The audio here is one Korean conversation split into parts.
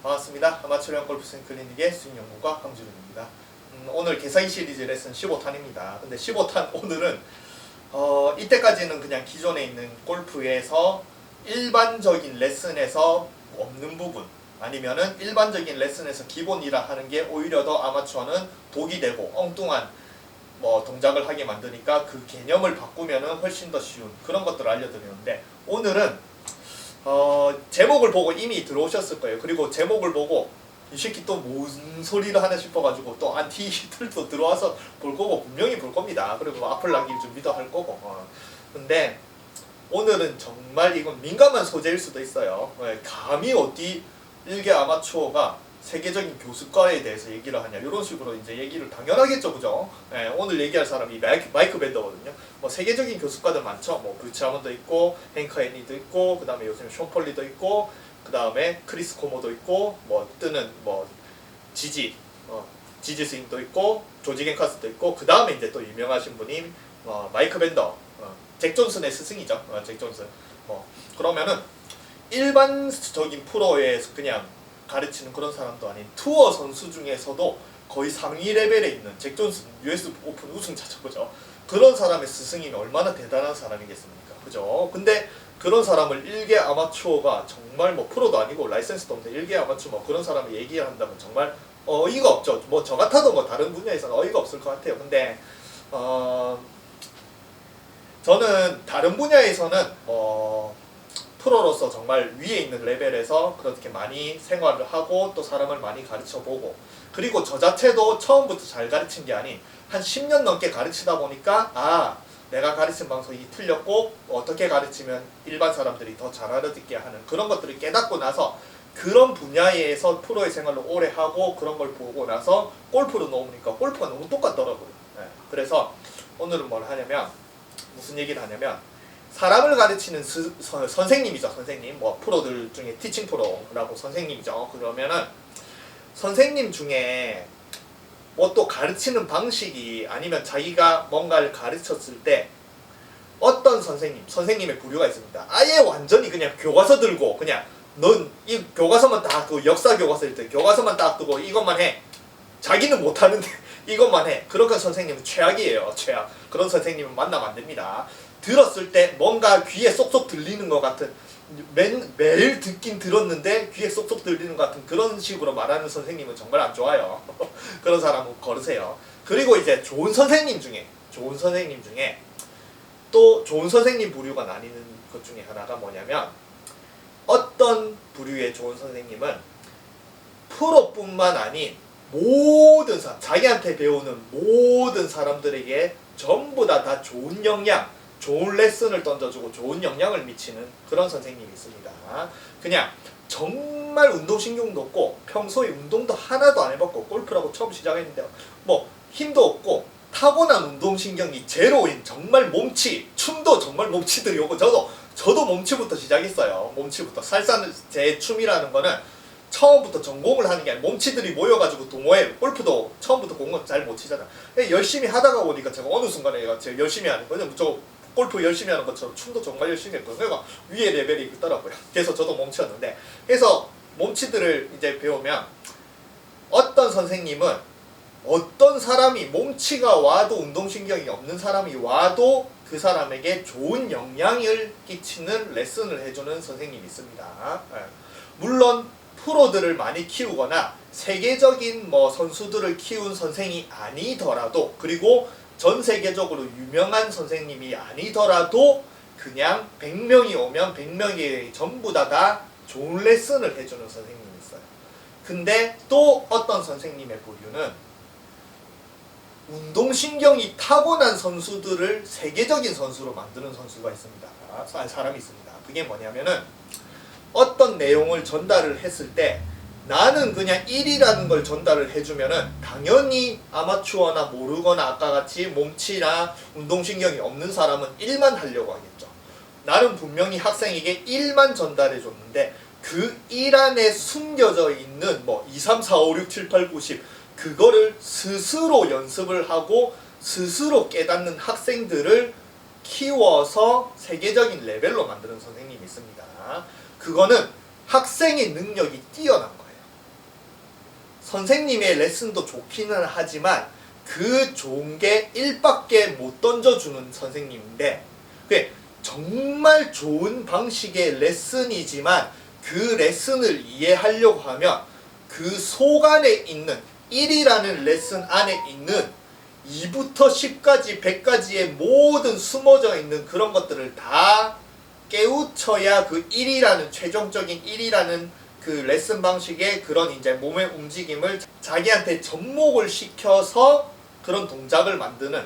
반갑습니다. 아마추어형 골프스윙 클리닉의 스윙연구가 황주름입니다. 오늘 개사기 시리즈 레슨 15탄입니다. 근데 15탄 오늘은 이때까지는 그냥 기존에 있는 골프에서 일반적인 레슨에서 없는 부분, 아니면은 일반적인 레슨에서 기본이라 하는 게 오히려 더 아마추어는 독이 되고 엉뚱한 동작을 하게 만드니까 그 개념을 바꾸면은 훨씬 더 쉬운 그런 것들을 알려드리는데, 오늘은 제목을 보고 이미 들어오셨을 거예요. 그리고 제목을 보고 이 새끼 또 무슨 소리를 하나 싶어가지고 또 안티들도 들어와서 볼 거고, 분명히 볼 겁니다. 그리고 악플 남길 준비도 할 거고. 근데 오늘은 정말 이건 민감한 소재일 수도 있어요. 감히 어디 일개 아마추어가 세계적인 교습과에 대해서 얘기를 하냐, 이런 식으로 이제 얘기를 당연하겠죠, 그죠? 오늘 얘기할 사람이 마이크 밴더거든요. 세계적인 교습과들 많죠. 브루치아먼도 있고, 헨커 애니도 있고, 그 다음에 요즘 숀 폴리도 있고, 그 다음에 크리스 코모도 있고, 뜨는 지지 스윙도 있고, 조지 겐카스도 있고, 그 다음에 이제 또 유명하신 분이 마이크 밴더, 잭 존슨의 스승이죠. 잭 존슨. 그러면은 일반적인 프로에서 그냥 가르치는 그런 사람도 아닌 투어 선수 중에서도 거의 상위 레벨에 있는 잭 존슨, US 오픈 우승자죠, 그죠? 그런 사람의 스승이면 얼마나 대단한 사람이겠습니까, 그죠? 근데 그런 사람을 일개 아마추어가, 정말 프로도 아니고 라이센스도 없는 일개 아마추어 그런 사람을 얘기한다면 정말 어이가 없죠. 저 같아도 다른 분야에서는 어이가 없을 것 같아요. 근데 저는 다른 분야에서는 프로로서 정말 위에 있는 레벨에서 그렇게 많이 생활을 하고 또 사람을 많이 가르쳐보고, 그리고 저 자체도 처음부터 잘 가르친 게 아닌 한 10년 넘게 가르치다 보니까 내가 가르친 방송이 틀렸고 어떻게 가르치면 일반 사람들이 더 잘 알아듣게 하는 그런 것들을 깨닫고 나서, 그런 분야에서 프로의 생활을 오래 하고 그런 걸 보고 나서 골프로 놓으니까 골프가 너무 똑같더라고요. 그래서 오늘은 뭘 하냐면, 무슨 얘기를 하냐면, 사람을 가르치는 선생님이죠. 선생님. 프로들 중에 티칭 프로라고 선생님이죠. 그러면은 선생님 중에 또 가르치는 방식이, 아니면 자기가 뭔가를 가르쳤을 때 어떤 선생님의 부류가 있습니다. 아예 완전히 그냥 교과서 들고 그냥 넌 이 교과서만 딱 그 역사 교과서일 때 교과서만 딱 두고 이것만 해. 자기는 못하는데 이것만 해. 그런 선생님은 최악이에요. 최악. 그런 선생님은 만나면 안 됩니다. 들었을 때 뭔가 귀에 쏙쏙 들리는 것 같은, 매일 듣긴 들었는데 귀에 쏙쏙 들리는 것 같은 그런 식으로 말하는 선생님은 정말 안 좋아요. 그런 사람은 거르세요. 그리고 이제 좋은 선생님 중에 또 좋은 선생님 부류가 나뉘는 것 중에 하나가 뭐냐면, 어떤 부류의 좋은 선생님은 프로뿐만 아닌 모든 자기한테 배우는 모든 사람들에게 전부 다 좋은 영향, 좋은 레슨을 던져주고 좋은 영향을 미치는 그런 선생님이 있습니다. 그냥 정말 운동신경도 없고 평소에 운동도 하나도 안 해봤고 골프라고 처음 시작했는데 힘도 없고 타고난 운동신경이 제로인 정말 몸치, 춤도 정말 몸치들이 오고, 저도 몸치부터 시작했어요. 몸치부터. 살사는 제 춤이라는 거는 처음부터 전공을 하는 게 아니라 몸치들이 모여가지고 동호회, 골프도 처음부터 공은 잘 못 치잖아. 열심히 하다가 보니까 제가 어느 순간에 제가 열심히 하는 거죠. 저 골프 열심히 하는 것처럼 춤도 정말 열심히 했거든요. 그러니까 위에 레벨이 있더라고요. 그래서 저도 몸치였는데, 그래서 몸치들을 이제 배우면 어떤 선생님은 어떤 사람이 몸치가 와도, 운동신경이 없는 사람이 와도 그 사람에게 좋은 영향을 끼치는 레슨을 해주는 선생님이 있습니다. 물론 프로들을 많이 키우거나 세계적인 선수들을 키운 선생이 아니더라도, 그리고 전 세계적으로 유명한 선생님이 아니더라도 그냥 100명이 오면 100명이 전부 다 좋은 레슨을 해주는 선생님이 있어요. 근데 또 어떤 선생님의 부류는 운동신경이 타고난 선수들을 세계적인 선수로 만드는 선수가 있습니다. 사람이 있습니다. 그게 뭐냐면은, 어떤 내용을 전달을 했을 때 나는 그냥 1이라는 걸 전달을 해주면은 당연히 아마추어나 모르거나 아까 같이 몸치나 운동신경이 없는 사람은 1만 하려고 하겠죠. 나는 분명히 학생에게 1만 전달해 줬는데 그 1 안에 숨겨져 있는 2, 3, 4, 5, 6, 7, 8, 9, 10 그거를 스스로 연습을 하고 스스로 깨닫는 학생들을 키워서 세계적인 레벨로 만드는 선생님이 있습니다. 그거는 학생의 능력이 뛰어난 거예요. 선생님의 레슨도 좋기는 하지만 그 좋은 게 1밖에 못 던져주는 선생님인데 그게 정말 좋은 방식의 레슨이지만 그 레슨을 이해하려고 하면 그 속 안에 있는 1이라는 레슨 안에 있는 2부터 10까지 100까지의 모든 숨어져 있는 그런 것들을 다 깨우쳐야 그 1이라는 최종적인 1이라는 그 레슨 방식의 그런 이제 몸의 움직임을 자기한테 접목을 시켜서 그런 동작을 만드는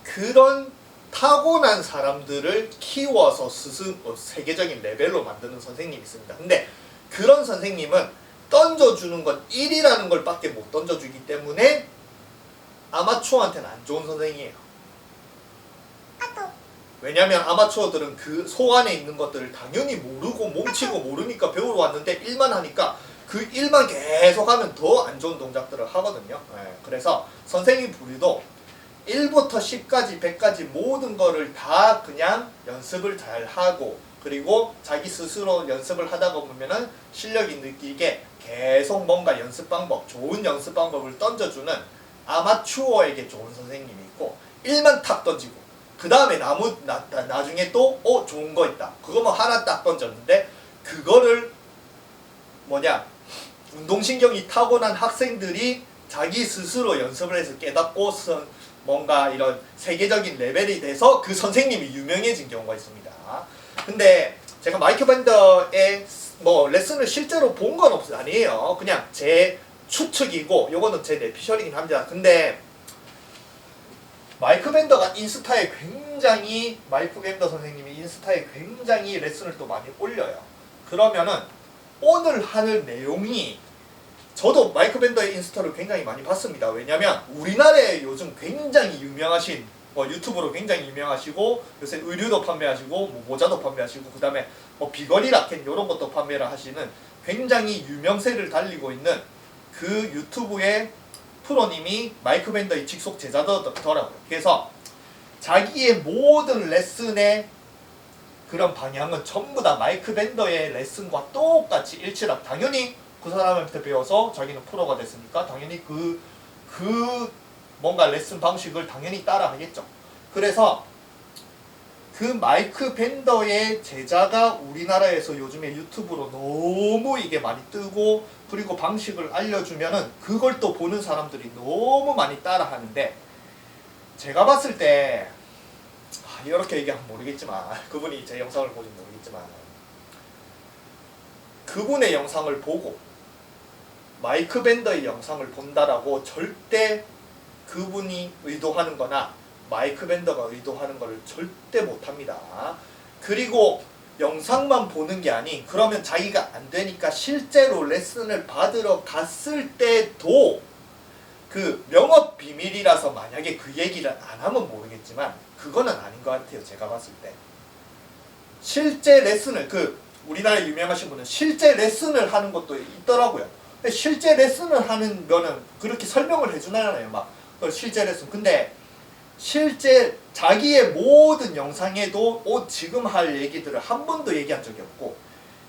그런 타고난 사람들을 키워서 세계적인 레벨로 만드는 선생님이 있습니다. 근데 그런 선생님은 던져주는 건 1이라는 걸 밖에 못 던져주기 때문에 아마추어한테는 안 좋은 선생이에요. 왜냐면 아마추어들은 그 속 안에 있는 것들을 당연히 모르고 몸치고 모르니까 배우러 왔는데 1만 하니까 그 1만 계속 하면 더 안 좋은 동작들을 하거든요. 그래서 선생님 부류도 1부터 10까지 100까지 모든 거를 다 그냥 연습을 잘 하고 그리고 자기 스스로 연습을 하다 보면은 실력이 느끼게 계속 뭔가 연습 방법, 좋은 연습 방법을 던져주는 아마추어에게 좋은 선생님이 있고 1만 탁 던지고 그 다음에 나중에 또 좋은 거 있다. 그거만 하나 딱 던졌는데 그거를 운동신경이 타고난 학생들이 자기 스스로 연습을 해서 깨닫고 뭔가 이런 세계적인 레벨이 돼서 그 선생님이 유명해진 경우가 있습니다. 근데 제가 마이크 밴더의 레슨을 실제로 본 건 아니에요. 그냥 제 추측이고 요거는 제 내피셜이긴 합니다. 근데 마이크 밴더 선생님이 인스타에 굉장히 레슨을 또 많이 올려요. 그러면은 오늘 하는 내용이 저도 마이크 밴더의 인스타를 굉장히 많이 봤습니다. 왜냐면 우리나라에 요즘 굉장히 유명하신 유튜브로 굉장히 유명하시고 요새 의류도 판매하시고 모자도 판매하시고 그 다음에 비거리 라켓 이런 것도 판매를 하시는 굉장히 유명세를 달리고 있는 그 유튜브의 프로님이 마이크 밴더의 직속 제자더라고요. 그래서 자기의 모든 레슨의 그런 방향은 전부 다 마이크 밴더의 레슨과 똑같이 일치라. 당연히 그 사람한테 배워서 자기는 프로가 됐으니까 당연히 그 뭔가 레슨 방식을 당연히 따라 하겠죠. 그래서 그 마이크 밴더의 제자가 우리나라에서 요즘에 유튜브로 너무 이게 많이 뜨고 그리고 방식을 알려주면은 그걸 또 보는 사람들이 너무 많이 따라 하는데 제가 봤을 때 이렇게 얘기하면 모르겠지만 그분이 제 영상을 보진 모르겠지만 그분의 영상을 보고 마이크 밴더의 영상을 본다라고 절대 그분이 의도하는 거나 마이크 밴더가 의도하는 거를 절대 못합니다. 그리고 영상만 보는 게 아닌 그러면 자기가 안 되니까 실제로 레슨을 받으러 갔을 때도 그 명업 비밀이라서 만약에 그 얘기를 안 하면 모르겠지만 그거는 아닌 것 같아요. 제가 봤을 때 실제 레슨을 우리나라에 유명하신 분은 실제 레슨을 하는 것도 있더라고요. 실제 레슨을 하는 거는 그렇게 설명을 해주나요? 막 실제 레슨. 근데 실제 자기의 모든 영상에도 지금 할 얘기들을 한 번도 얘기한 적이 없고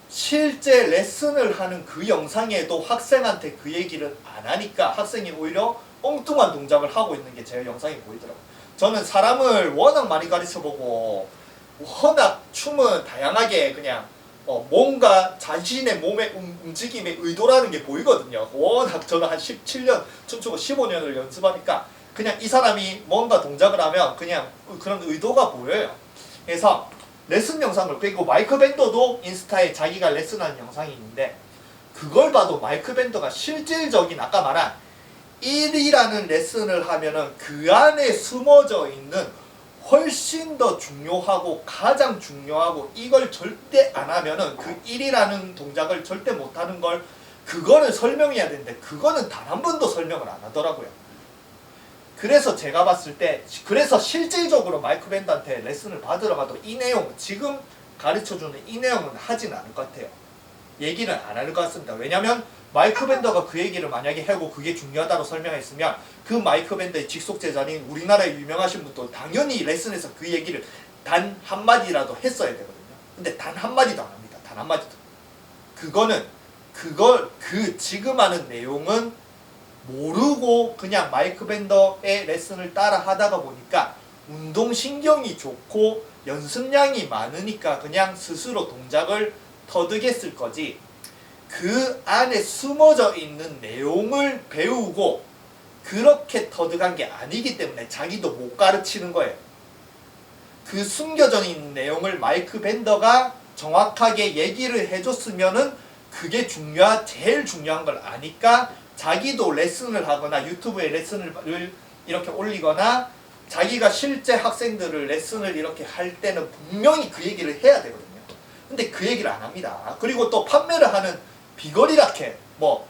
실제 레슨을 하는 그 영상에도 학생한테 그 얘기를 안 하니까 학생이 오히려 엉뚱한 동작을 하고 있는 게 제 영상에 보이더라고요. 저는 사람을 워낙 많이 가르쳐보고 워낙 춤은 다양하게 그냥 뭔가 자신의 몸의 움직임의 의도라는 게 보이거든요. 워낙 저는 한 17년 춤추고 15년을 연습하니까 그냥 이 사람이 뭔가 동작을 하면 그냥 그런 의도가 보여요. 그래서 레슨 영상을 그리고 마이크 밴더도 인스타에 자기가 레슨하는 영상이 있는데 그걸 봐도 마이크 밴더가 실질적인 아까 말한 1이라는 레슨을 하면은 그 안에 숨어져 있는 훨씬 더 중요하고 가장 중요하고 이걸 절대 안 하면은 그 1이라는 동작을 절대 못하는 걸 그거를 설명해야 되는데 그거는 단 한 번도 설명을 안 하더라고요. 그래서 제가 봤을 때 그래서 실질적으로 마이크 밴더한테 레슨을 받으러 가도 이 내용 지금 가르쳐주는 이 내용은 하진 않을 것 같아요. 얘기는 안 할 것 같습니다. 왜냐면 마이크 밴더가 그 얘기를 만약에 하고 그게 중요하다고 설명했으면 그 마이크 밴더의 직속 제자인 우리나라에 유명하신 분도 당연히 레슨에서 그 얘기를 단 한마디라도 했어야 되거든요. 근데 단 한마디도 안 합니다. 단 한마디도. 지금 하는 내용은 모르고 그냥 마이크 밴더의 레슨을 따라 하다가 보니까 운동신경이 좋고 연습량이 많으니까 그냥 스스로 동작을 터득했을 거지, 그 안에 숨어져 있는 내용을 배우고 그렇게 터득한 게 아니기 때문에 자기도 못 가르치는 거예요. 그 숨겨져 있는 내용을 마이크 밴더가 정확하게 얘기를 해줬으면은 그게 제일 중요한 걸 아니까 자기도 레슨을 하거나 유튜브에 레슨을 이렇게 올리거나 자기가 실제 학생들을 레슨을 이렇게 할 때는 분명히 그 얘기를 해야 되거든요. 근데 그 얘기를 안 합니다. 그리고 또 판매를 하는 비거리 라켓, 요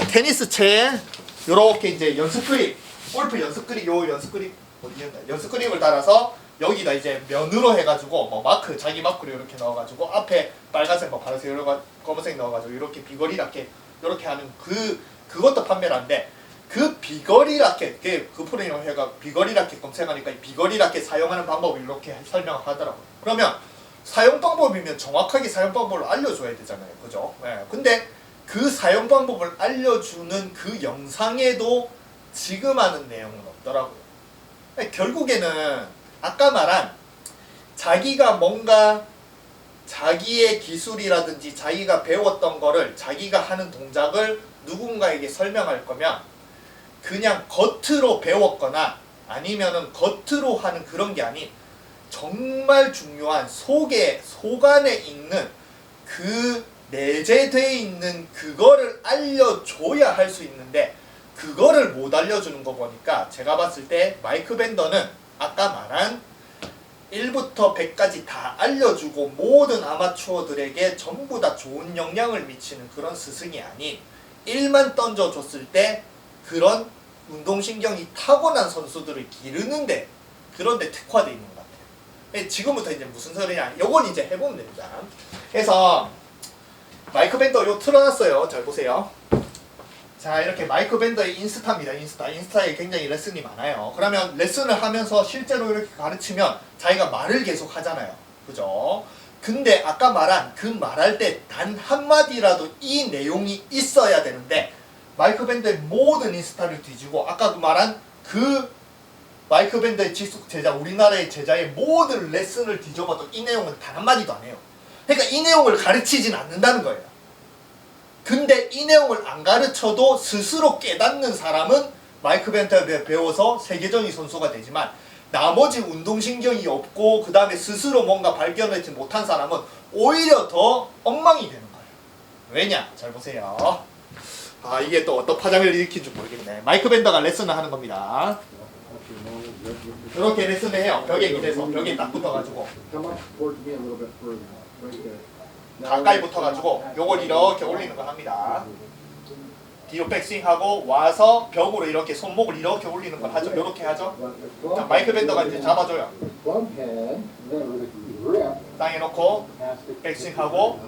테니스 채에 요렇게 이제 연습 그립, 골프 연습 그립, 연습 그립을 달아서 여기다 이제 면으로 해가지고 마크, 자기 마크를 이렇게 넣어가지고 앞에 빨간색, 파란색, 검은색 넣어가지고 이렇게 비거리 라켓 이렇게 하는 그것도 판매를 하는데, 그 비거리 라켓, 그 프로그램을 해가 비거리 라켓 검색하니까 이 비거리 라켓 사용하는 방법을 이렇게 설명을 하더라고요. 그러면 사용 방법이면 정확하게 사용 방법을 알려줘야 되잖아요, 그죠? 네. 근데 그 사용 방법을 알려주는 그 영상에도 지금 하는 내용은 없더라고요. 결국에는 아까 말한 자기가 뭔가 자기의 기술이라든지 자기가 배웠던 거를, 자기가 하는 동작을 누군가에게 설명할 거면 그냥 겉으로 배웠거나 아니면은 겉으로 하는 그런 게 아닌 정말 중요한 속 안에 있는 그 내재되어 있는 그거를 알려줘야 할 수 있는데, 그거를 못 알려주는 거 보니까 제가 봤을 때 마이크 밴더는 아까 말한 1부터 100까지 다 알려주고 모든 아마추어들에게 전부 다 좋은 영향을 미치는 그런 스승이 아닌, 1만 던져줬을 때 그런 운동신경이 타고난 선수들을 기르는데 그런데 특화되어 있는 것 같아요. 지금부터 이제 무슨 소리냐, 요건 이제 해보면 됩니다. 그래서 마이크 밴더 요 틀어놨어요. 잘 보세요. 자, 이렇게 마이크 밴더의 인스타입니다. 인스타에 굉장히 레슨이 많아요. 그러면 레슨을 하면서 실제로 이렇게 가르치면 자기가 말을 계속 하잖아요, 그죠? 근데 아까 말한 그 말할 때 단 한마디라도 이 내용이 있어야 되는데, 마이크 밴더의 모든 인스타를 뒤지고 아까 말한 그 마이크 밴더의 직속 제자, 우리나라의 제자의 모든 레슨을 뒤져봐도 이 내용은 단 한마디도 안 해요. 그러니까 이 내용을 가르치진 않는다는 거예요. 근데 이 내용을 안 가르쳐도 스스로 깨닫는 사람은 마이크 밴더에 배워서 세계적인 선수가 되지만, 나머지 운동신경이 없고 그 다음에 스스로 뭔가 발견하지 못한 사람은 오히려 더 엉망이 되는 거예요. 왜냐? 잘 보세요. 이게 또 어떤 파장을 일으킨 줄 모르겠네. 마이크 밴더가 레슨을 하는 겁니다. 이렇게 레슨을 해요. 벽에 기대서 벽에 딱 붙어가지고 가까이 붙어가지고 요걸 이렇게 올리는 걸 합니다. 뒤로 백스윙하고 와서 벽으로 이렇게 손목을 이렇게 올리는 걸 하죠. 이렇게 하죠. 자, 마이크 밴더가 이제 잡아줘요. 땅에 놓고 백스윙하고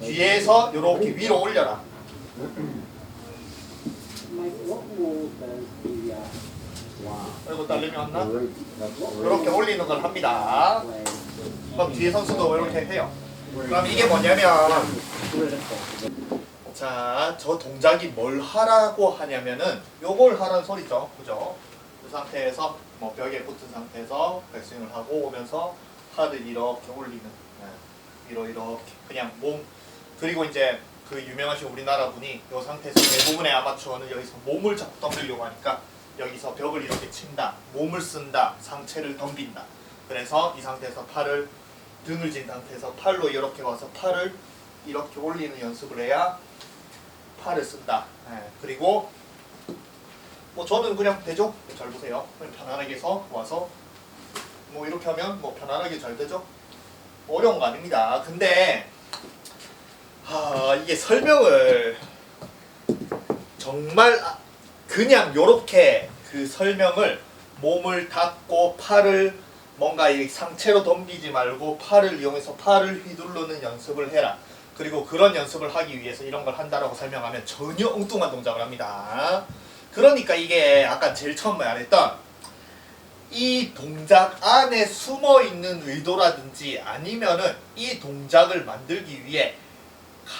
뒤에서 이렇게 위로 올려라. 그리고 딸림이 왔나? 이렇게 올리는 걸 합니다. 그럼 뒤에 선수도 이렇게 해요. 그럼 이게 뭐냐면, 자, 저 동작이 뭘 하라고 하냐면은 요걸 하라는 소리죠, 그죠? 이 상태에서 벽에 붙은 상태에서 백스윙을 하고 오면서 팔을 이렇게 올리는, 위로 이렇게 그냥 몸. 그리고 이제 그 유명하신 우리나라 분이 이 상태에서 대부분의 아마추어는 여기서 몸을 자꾸 덤비려고 하니까 여기서 벽을 이렇게 친다, 몸을 쓴다, 상체를 덤빈다. 그래서 이 상태에서 팔을 등을 진 상태에서 팔로 이렇게 와서 팔을 이렇게 올리는 연습을 해야 팔을 쓴다. 그리고 저는 그냥 되죠? 잘 보세요. 그냥 편안하게 해서 와서 이렇게 하면 편안하게 잘 되죠? 어려운 거 아닙니다. 근데 이게 설명을 정말 그냥 요렇게 그 설명을 몸을 닫고 팔을 뭔가 이 상체로 덤비지 말고 팔을 이용해서 팔을 휘두르는 연습을 해라. 그리고 그런 연습을 하기 위해서 이런 걸 한다라고 설명하면 전혀 엉뚱한 동작을 합니다. 그러니까 이게 아까 제일 처음 말했던 이 동작 안에 숨어 있는 의도라든지 아니면은 이 동작을 만들기 위해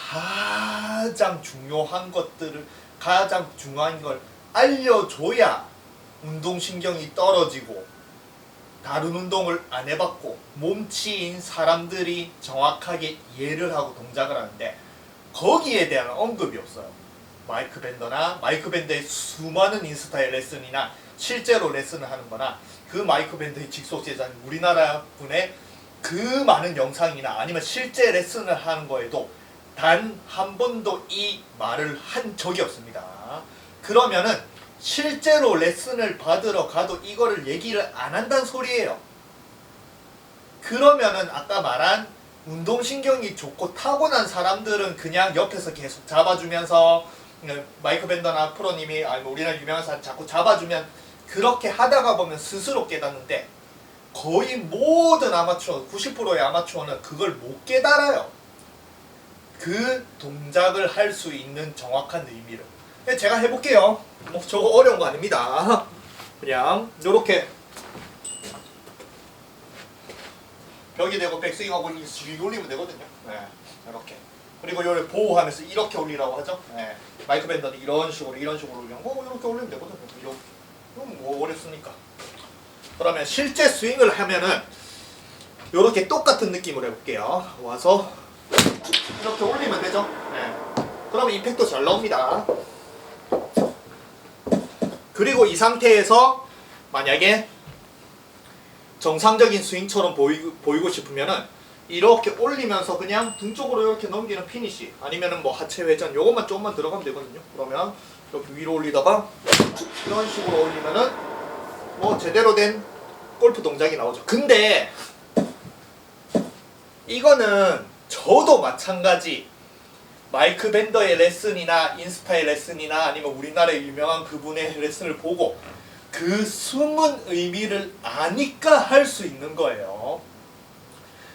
가장 중요한 것들을 가장 중요한 걸 알려줘야 운동신경이 떨어지고 다른 운동을 안 해봤고 몸치인 사람들이 정확하게 이해를 하고 동작을 하는데 거기에 대한 언급이 없어요. 마이크 밴더나 마이크 밴더의 수많은 인스타의 레슨이나 실제로 레슨을 하는 거나 그 마이크 밴더의 직속 제작인 우리나라 분의 그 많은 영상이나 아니면 실제 레슨을 하는 거에도 단 한 번도 이 말을 한 적이 없습니다. 그러면은 실제로 레슨을 받으러 가도 이거를 얘기를 안 한다는 소리예요. 그러면은 아까 말한 운동신경이 좋고 타고난 사람들은 그냥 옆에서 계속 잡아주면서 마이크 밴더나 프로님이 아니면 우리나라 유명한 사람 자꾸 잡아주면 그렇게 하다가 보면 스스로 깨닫는데 거의 모든 아마추어 90%의 아마추어는 그걸 못 깨달아요. 그 동작을 할 수 있는 정확한 의미를. 제가 해볼게요. 뭐 저거 어려운 거 아닙니다. 그냥 요렇게 벽이 되고 백스윙하고 쭉 올리면 되거든요. 네, 이렇게. 그리고 요를 보호하면서 이렇게 올리라고 하죠. 네. 마이크 밴더는 이런 식으로 올리면 이렇게 올리면 되거든요. 이렇게. 뭐 어렵습니까? 그러면 실제 스윙을 하면은 요렇게 똑같은 느낌으로 해볼게요. 와서 이렇게 올리면 되죠. 네. 그러면 임팩트 잘 나옵니다. 그리고 이 상태에서 만약에 정상적인 스윙처럼 보이고 싶으면은 이렇게 올리면서 그냥 등 쪽으로 이렇게 넘기는 피니시 아니면은 뭐 하체 회전 요것만 조금만 들어가면 되거든요. 그러면 이렇게 위로 올리다가 이런 식으로 올리면은 뭐 제대로 된 골프 동작이 나오죠. 근데 이거는 저도 마찬가지 마이크 밴더의 레슨이나 인스타의 레슨이나 아니면 우리나라의 유명한 그분의 레슨을 보고 그 숨은 의미를 아니까 할 수 있는 거예요.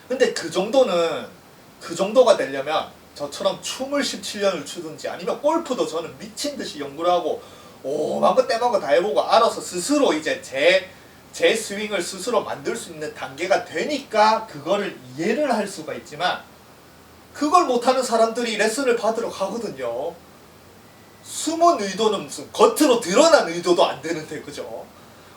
근데 그 정도가 되려면 저처럼 춤을 17년을 추든지 아니면 골프도 저는 미친 듯이 연구를 하고 오만 거 떼만 거 다 해보고 알아서 스스로 이제 제 스윙을 스스로 만들 수 있는 단계가 되니까 그거를 이해를 할 수가 있지만 그걸 못하는 사람들이 레슨을 받으러 가거든요. 숨은 의도는 무슨 겉으로 드러난 의도도 안 되는데 그죠?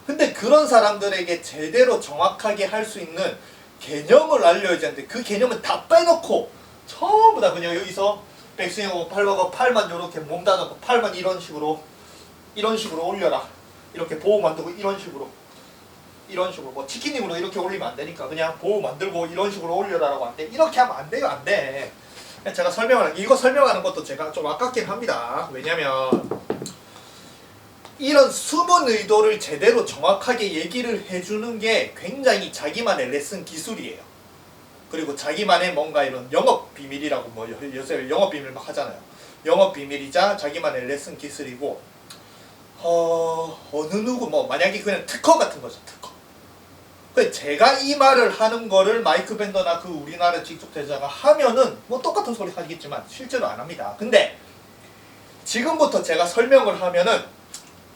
근데 그런 사람들에게 제대로 정확하게 할 수 있는 개념을 알려야 되는데 그 개념은 다 빼놓고 전부 다 그냥 여기서 백스윙하고 팔만 이렇게 몸 닫아놓고 팔만 이런 식으로 올려라 이렇게 보호 만들고 이런 식으로 뭐 치킨님으로 이렇게 올리면 안 되니까 그냥 보호 만들고 이런 식으로 올려라라고 하는데 이렇게 하면 안 돼요. 안 돼. 제가 이거 설명하는 것도 제가 좀 아깝긴 합니다. 왜냐면 이런 숨은 의도를 제대로 정확하게 얘기를 해주는 게 굉장히 자기만의 레슨 기술이에요. 그리고 자기만의 뭔가 이런 영업 비밀이라고 뭐 요새 영업 비밀 막 하잖아요. 영업 비밀이자 자기만의 레슨 기술이고 어느 누구 뭐 만약에 그냥 특허 같은 거죠. 특허. 제가 이 말을 하는 거를 마이크 밴더나 그 우리나라 직접 제자가 하면은 뭐 똑같은 소리 하겠지만 실제로 안 합니다. 근데 지금부터 제가 설명을 하면은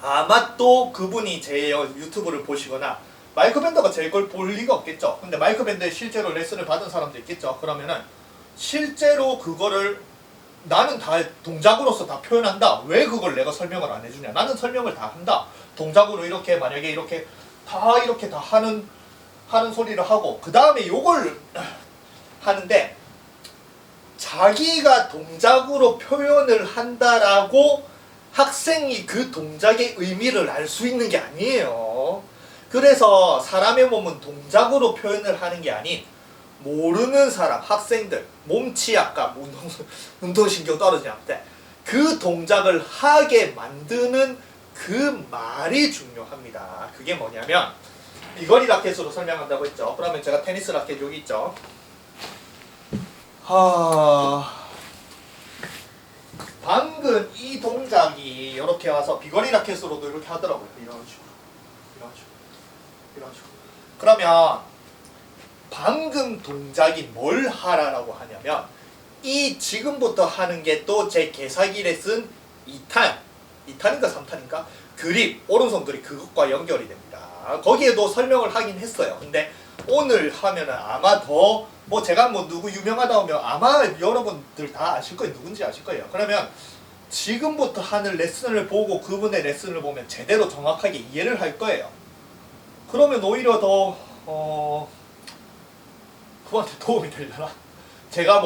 아마 또 그분이 제 유튜브를 보시거나 마이크 밴더가 제 걸 볼 리가 없겠죠. 근데 마이크 밴더에 실제로 레슨을 받은 사람도 있겠죠. 그러면은 실제로 그거를 나는 다 동작으로서 다 표현한다. 왜 그걸 내가 설명을 안 해주냐. 나는 설명을 다 한다. 동작으로 이렇게 만약에 이렇게 다 하는 소리를 하고 그 다음에 요걸 하는데 자기가 동작으로 표현을 한다라고 학생이 그 동작의 의미를 알 수 있는 게 아니에요. 그래서 사람의 몸은 동작으로 표현을 하는 게 아닌 모르는 사람, 학생들, 몸치 아까 운동신경 떨어지냐 때 그 동작을 하게 만드는 그 말이 중요합니다. 그게 뭐냐면 비거리 라켓으로 설명한다고 했죠. 그러면 제가 테니스 라켓 여기 있죠. 방금 이 동작이 이렇게 와서 비거리 라켓으로도 이렇게 하더라고요. 이런 식으로. 그러면 방금 동작이 뭘 하라라고 하냐면 이 지금부터 하는 게 또 제 개사기 레슨 2탄인가 3탄인가 그립, 오른손 그립 그것과 연결이 됩니다. 거기에도 설명을 하긴 했어요. 근데 오늘 하면은 아마 더 뭐 제가 뭐 누구 유명하다 하면 아마 여러분들 다 아실 거예요. 누군지 아실 거예요. 그러면 지금부터 하는 레슨을 보고 그분의 레슨을 보면 제대로 정확하게 이해를 할 거예요. 그러면 오히려 더 그분한테 도움이 되려나? 제가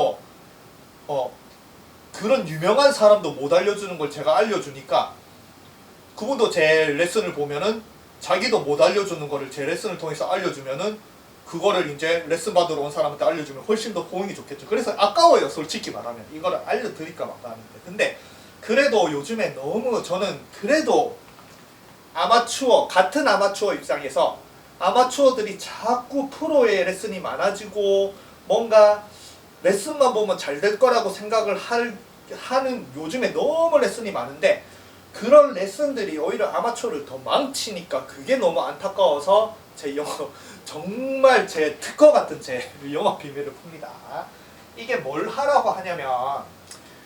그런 유명한 사람도 못 알려주는 걸 제가 알려주니까 그분도 제 레슨을 보면은 자기도 못 알려주는 거를 제 레슨을 통해서 알려주면은 그거를 이제 레슨 받으러 온 사람한테 알려주면 훨씬 더 호응이 좋겠죠. 그래서 아까워요, 솔직히 말하면. 이거를 알려드릴까 말까 하는데. 근데 그래도 요즘에 너무 저는 그래도 같은 아마추어 입장에서 아마추어들이 자꾸 프로의 레슨이 많아지고 뭔가 레슨만 보면 잘 될 거라고 생각을 하는 요즘에 너무 레슨이 많은데 그런 레슨들이 오히려 아마추어를 더 망치니까 그게 너무 안타까워서 제 영어 정말 제 특허 같은 제 영어 비밀을 풉니다. 이게 뭘 하라고 하냐면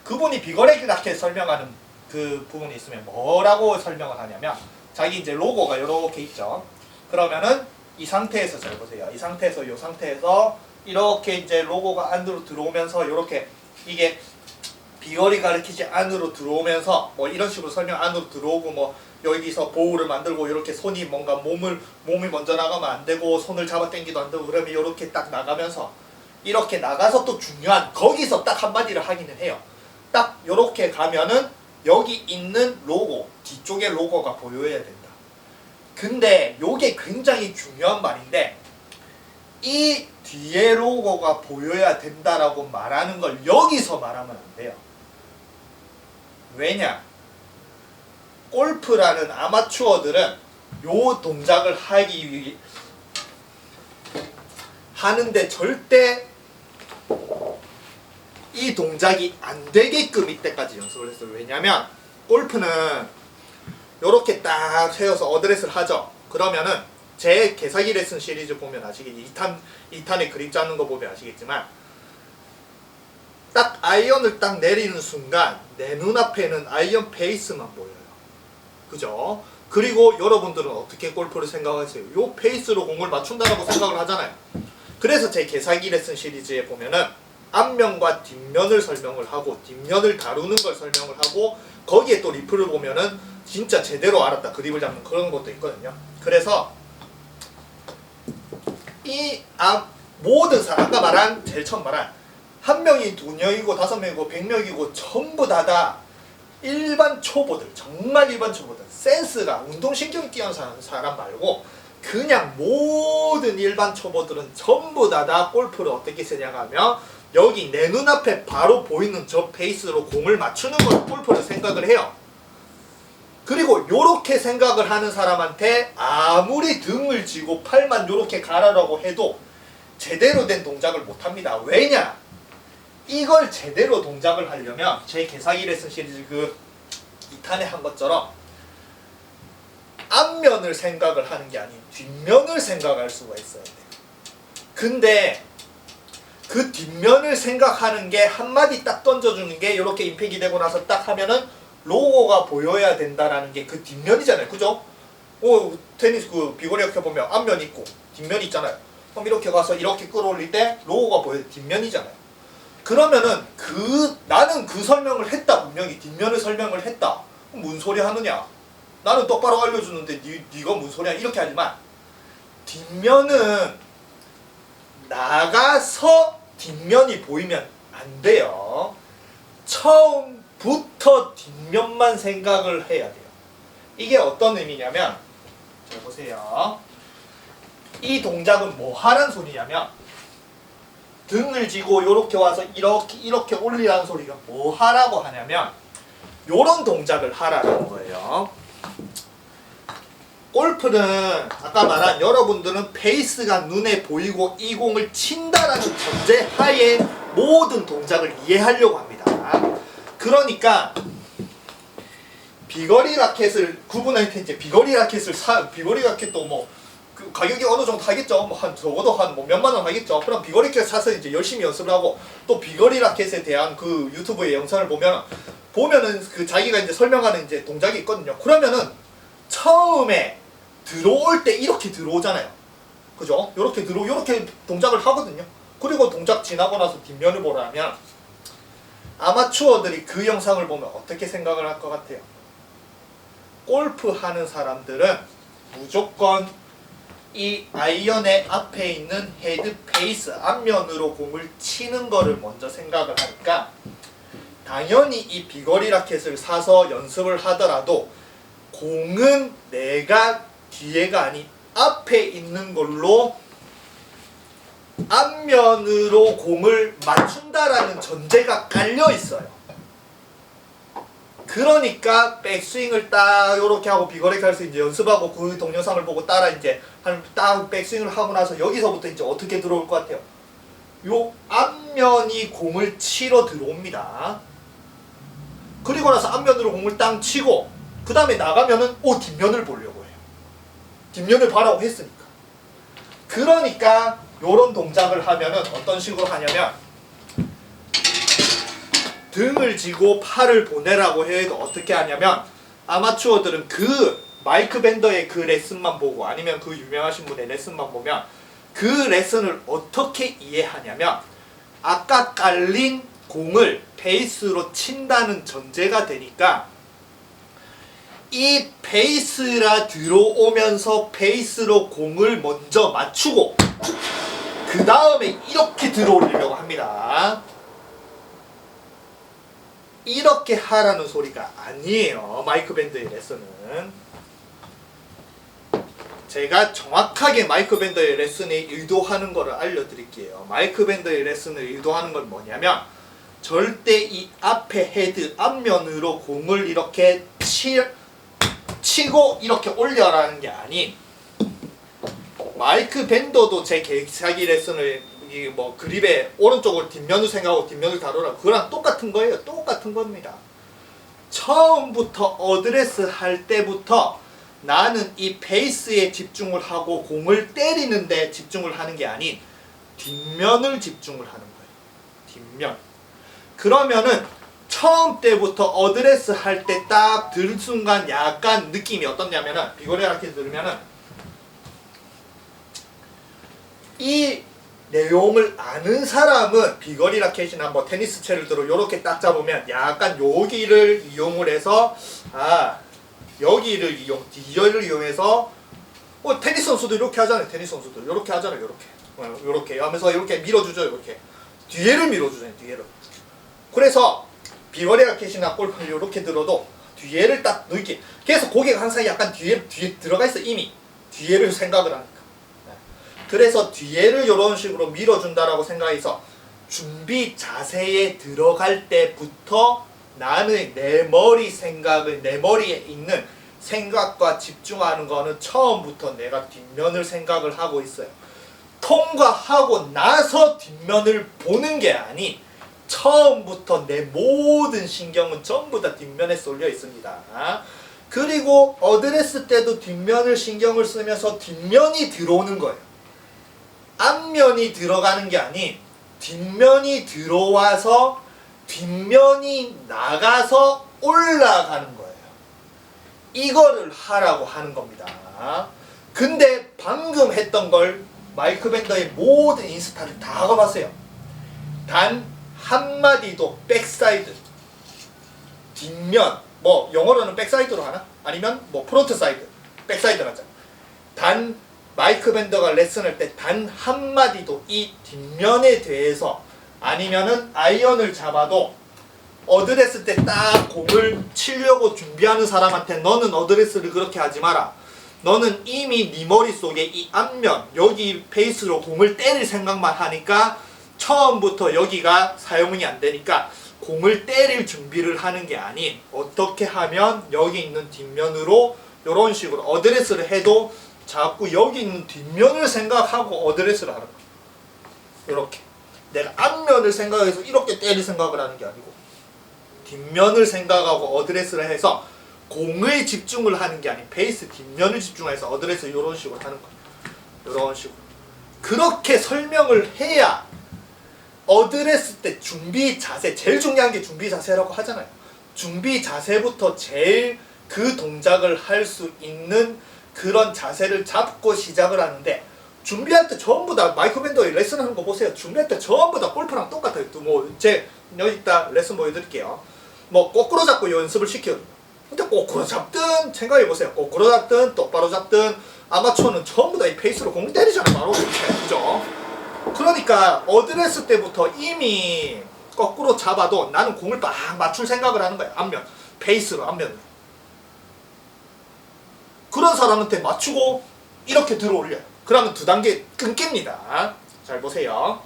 그분이 비거리 라켓 설명하는 그 부분이 있으면 뭐라고 설명을 하냐면 자기 이제 로고가 이렇게 있죠. 그러면은 이 상태에서 잘 보세요. 이 상태에서 이 상태에서 이렇게 이제 로고가 안으로 들어오면서 이렇게 이게 비거리 가리키지 안으로 들어오면서 뭐 이런 식으로 설명 안으로 들어오고 뭐 여기서 보호를 만들고 이렇게 손이 뭔가 몸이 먼저 나가면 안 되고 손을 잡아 당기도 안 되고 그러면 이렇게 딱 나가면서 이렇게 나가서 또 중요한 거기서 딱 한마디를 하기는 해요. 딱 이렇게 가면은 여기 있는 로고 뒤쪽에 로고가 보여야 된다. 근데 요게 굉장히 중요한 말인데 이 뒤에 로고가 보여야 된다라고 말하는 걸 여기서 말하면 안 돼요. 왜냐? 골프라는 아마추어들은 요 동작을 하는데 절대 이 동작이 안 되게끔 이때까지 연습을 했어요. 왜냐면 골프는 요렇게 딱 세워서 어드레스를 하죠. 그러면은 제 개사기 레슨 시리즈 보면 아시겠지. 2탄에 그림 짜는 거 보면 아시겠지만 딱 아이언을 딱 내리는 순간 내 눈앞에는 아이언 페이스만 보여요. 그죠? 그리고 여러분들은 어떻게 골프를 생각하세요? 요 페이스로 공을 맞춘다라고 생각을 하잖아요. 그래서 제 개사기 레슨 시리즈에 보면은 앞면과 뒷면을 설명을 하고 뒷면을 다루는 걸 설명을 하고 거기에 또 리플을 보면은 진짜 제대로 알았다 그립을 잡는 그런 것도 있거든요. 그래서 모든 사람 아까 말한 제일 처음 말한 한 명이 2명이고 5명이고 100명이고 전부 다 일반 초보들 정말 일반 초보들 센스가 운동신경이 뛰어난 사람 말고 그냥 모든 일반 초보들은 전부 다 골프를 어떻게 쓰냐고 하면 여기 내 눈앞에 바로 보이는 저 페이스로 공을 맞추는 걸 골프를 생각을 해요. 그리고 요렇게 생각을 하는 사람한테 아무리 등을 쥐고 팔만 요렇게 가라라고 해도 제대로 된 동작을 못합니다. 왜냐? 이걸 제대로 동작을 하려면 제 개사기 레슨 시리즈 그 2탄에 한 것처럼 앞면을 생각을 하는 게 아닌 뒷면을 생각할 수가 있어야 돼요. 근데 그 뒷면을 생각하는 게 한마디 딱 던져주는 게 이렇게 임팩이 되고 나서 딱 하면은 로고가 보여야 된다라는 게 그 뒷면이잖아요. 그죠? 테니스 그 비거리 이렇게 보면 앞면 있고 뒷면 있잖아요. 그럼 이렇게 가서 이렇게 끌어올릴 때 로고가 보여야 뒷면이잖아요. 그러면은 나는 그 설명을 했다. 분명히 뒷면을 설명을 했다. 그럼 뭔 소리 하느냐? 나는 똑바로 알려주는데 네가 뭔 소리야? 이렇게 하지만 뒷면은 나가서 뒷면이 보이면 안 돼요. 처음부터 뒷면만 생각을 해야 돼요. 이게 어떤 의미냐면 자 보세요. 이 동작은 뭐 하라는 소리냐면 등을 쥐고 이렇게 와서 이렇게 올리라는 소리가 뭐 하라고 하냐면 요런 동작을 하라는 거예요. 골프는 아까 말한 여러분들은 페이스가 눈에 보이고 이 공을 친다라는 전제 하에 모든 동작을 이해하려고 합니다. 그러니까 비거리 라켓을 구분할 때 이제 비거리 라켓도 뭐 그 가격이 어느 정도 하겠죠. 뭐 한 적어도 한 뭐 몇만 원 하겠죠. 그럼 비거리 라켓 사서 이제 열심히 연습을 하고 또 비거리 라켓에 대한 그 유튜브의 영상을 보면은 그 자기가 이제 설명하는 이제 동작이 있거든요. 그러면은 처음에 들어올 때 이렇게 들어오잖아요. 그죠? 이렇게 이렇게 동작을 하거든요. 그리고 동작 지나고 나서 뒷면을 보라면 아마추어들이 그 영상을 보면 어떻게 생각을 할 것 같아요? 골프 하는 사람들은 무조건 이 아이언의 앞에 있는 헤드 페이스 앞면으로 공을 치는 거를 먼저 생각을 하니까 당연히 이 비거리 라켓을 사서 연습을 하더라도 공은 내가 뒤에가 아닌 앞에 있는 걸로 앞면으로 공을 맞춘다라는 전제가 깔려 있어요. 그러니까 백스윙을 딱 요렇게 하고 비거리 할수 이제 연습하고 그 동영상을 보고 따라 이제 한 딱 백스윙을 하고 나서 여기서부터 이제 어떻게 들어올 것 같아요? 요 앞면이 공을 치러 들어옵니다. 그리고 나서 앞면으로 공을 땅 치고 그 다음에 나가면은 뒷면을 보려고 해요. 뒷면을 봐라고 했으니까. 그러니까 요런 동작을 하면은 어떤 식으로 하냐면 등을 쥐고 팔을 보내라고 해도 어떻게 하냐면 아마추어들은 그 마이크 밴더의 그 레슨만 보고 아니면 그 유명하신 분의 레슨만 보면 그 레슨을 어떻게 이해하냐면 아까 깔린 공을 페이스로 친다는 전제가 되니까 이 페이스라 들어오면서 페이스로 공을 먼저 맞추고 그 다음에 이렇게 들어올리려고 합니다. 이렇게 하라는 소리가 아니에요. 마이크 밴드의 레슨은. 제가 정확하게 마이크 밴드의 레슨에 의도하는 것을 알려드릴게요. 마이크 밴드의 레슨을 의도하는 건 뭐냐면 절대 이 앞에 헤드 앞면으로 공을 이렇게 치고 이렇게 올려라는 게 아닌 마이크 밴더도 제 개사기 레슨을 뭐 그립에 오른쪽을 뒷면을 생각하고 뒷면을 다루라 그거랑 똑같은 거예요. 똑같은 겁니다. 처음부터 어드레스 할 때부터 나는 이 페이스에 집중을 하고 공을 때리는 데 집중을 하는 게 아닌 뒷면을 집중을 하는 거예요. 뒷면. 그러면은 처음 때부터 어드레스 할 때 딱 들 순간 약간 느낌이 어떻냐면은 비거리 라켓 들으면은 이 내용을 아는 사람은 비거리 라켓이나 뭐 테니스 채를 들어 요렇게 딱 잡으면 약간 여기를 이용을 해서 여기를 뒤를 이용해서 테니스 선수도 이렇게 하잖아요. 테니스 선수도 이렇게 하잖아요. 이렇게 하면서 이렇게 밀어주죠. 이렇게 뒤에를 밀어주잖아요. 뒤에를. 그래서 비거리 라켓이나 골프를 이렇게 들어도 뒤에를 딱 넣게. 그래서 고개가 항상 약간 뒤에 들어가 있어. 이미 뒤에를 생각을 하니까. 그래서 뒤에를 이런 식으로 밀어준다라고 생각해서 준비 자세에 들어갈 때부터 나는 내 머리에 있는 생각과 집중하는 거는 처음부터 내가 뒷면을 생각을 하고 있어요. 통과하고 나서 뒷면을 보는 게 아닌 처음부터 내 모든 신경은 전부 다 뒷면에 쏠려 있습니다. 그리고 어드레스 때도 뒷면을 신경을 쓰면서 뒷면이 들어오는 거예요. 앞면이 들어가는 게 아닌 뒷면이 들어와서 뒷면이 나가서 올라가는 거예요. 이거를 하라고 하는 겁니다. 근데 방금 했던 걸 마이크 밴더의 모든 인스타를 다 가봤어요. 단 한마디도 백사이드, 뒷면, 뭐 영어로는 백사이드로 하나? 아니면 뭐 프론트 사이드, 백사이드로 하자. 단 마이크 밴더가 레슨할 때 단 한마디도 이 뒷면에 대해서 아니면은 아이언을 잡아도 어드레스 때 딱 공을 치려고 준비하는 사람한테 너는 어드레스를 그렇게 하지 마라. 너는 이미 네 머릿속에 이 앞면 여기 페이스로 공을 때릴 생각만 하니까 처음부터 여기가 사용이 안 되니까 공을 때릴 준비를 하는 게 아닌 어떻게 하면 여기 있는 뒷면으로 이런 식으로 어드레스를 해도 자꾸 여기 있는 뒷면을 생각하고 어드레스를 하는 거야. 이렇게 내가 앞면을 생각해서 이렇게 때릴 생각을 하는 게 아니고 뒷면을 생각하고 어드레스를 해서 공을 집중을 하는 게 아닌 페이스 뒷면을 집중해서 어드레스 이런 식으로 하는 거야. 이런 식으로 그렇게 설명을 해야 어드레스 때 준비 자세, 제일 중요한 게 준비 자세라고 하잖아요. 준비 자세부터 제일 그 동작을 할 수 있는 그런 자세를 잡고 시작을 하는데 준비할 때 전부 다 마이클 밴더의 레슨하는 거 보세요. 준비할 때 전부 다 골프랑 똑같아요. 또 뭐 제 여기 있다 레슨 보여드릴게요. 뭐 거꾸로 잡고 연습을 시켜요. 근데 거꾸로 잡든 생각해보세요. 거꾸로 잡든 똑바로 잡든 아마추어는 전부 다 이 페이스로 공 때리잖아요. 바로 이렇게. 그죠? 그러니까 어드레스 때부터 이미 거꾸로 잡아도 나는 공을 막 맞출 생각을 하는 거야. 앞면. 페이스로 앞면으로. 그런 사람한테 맞추고 이렇게 들어 올려요. 그러면 두 단계 끊깁니다. 잘 보세요.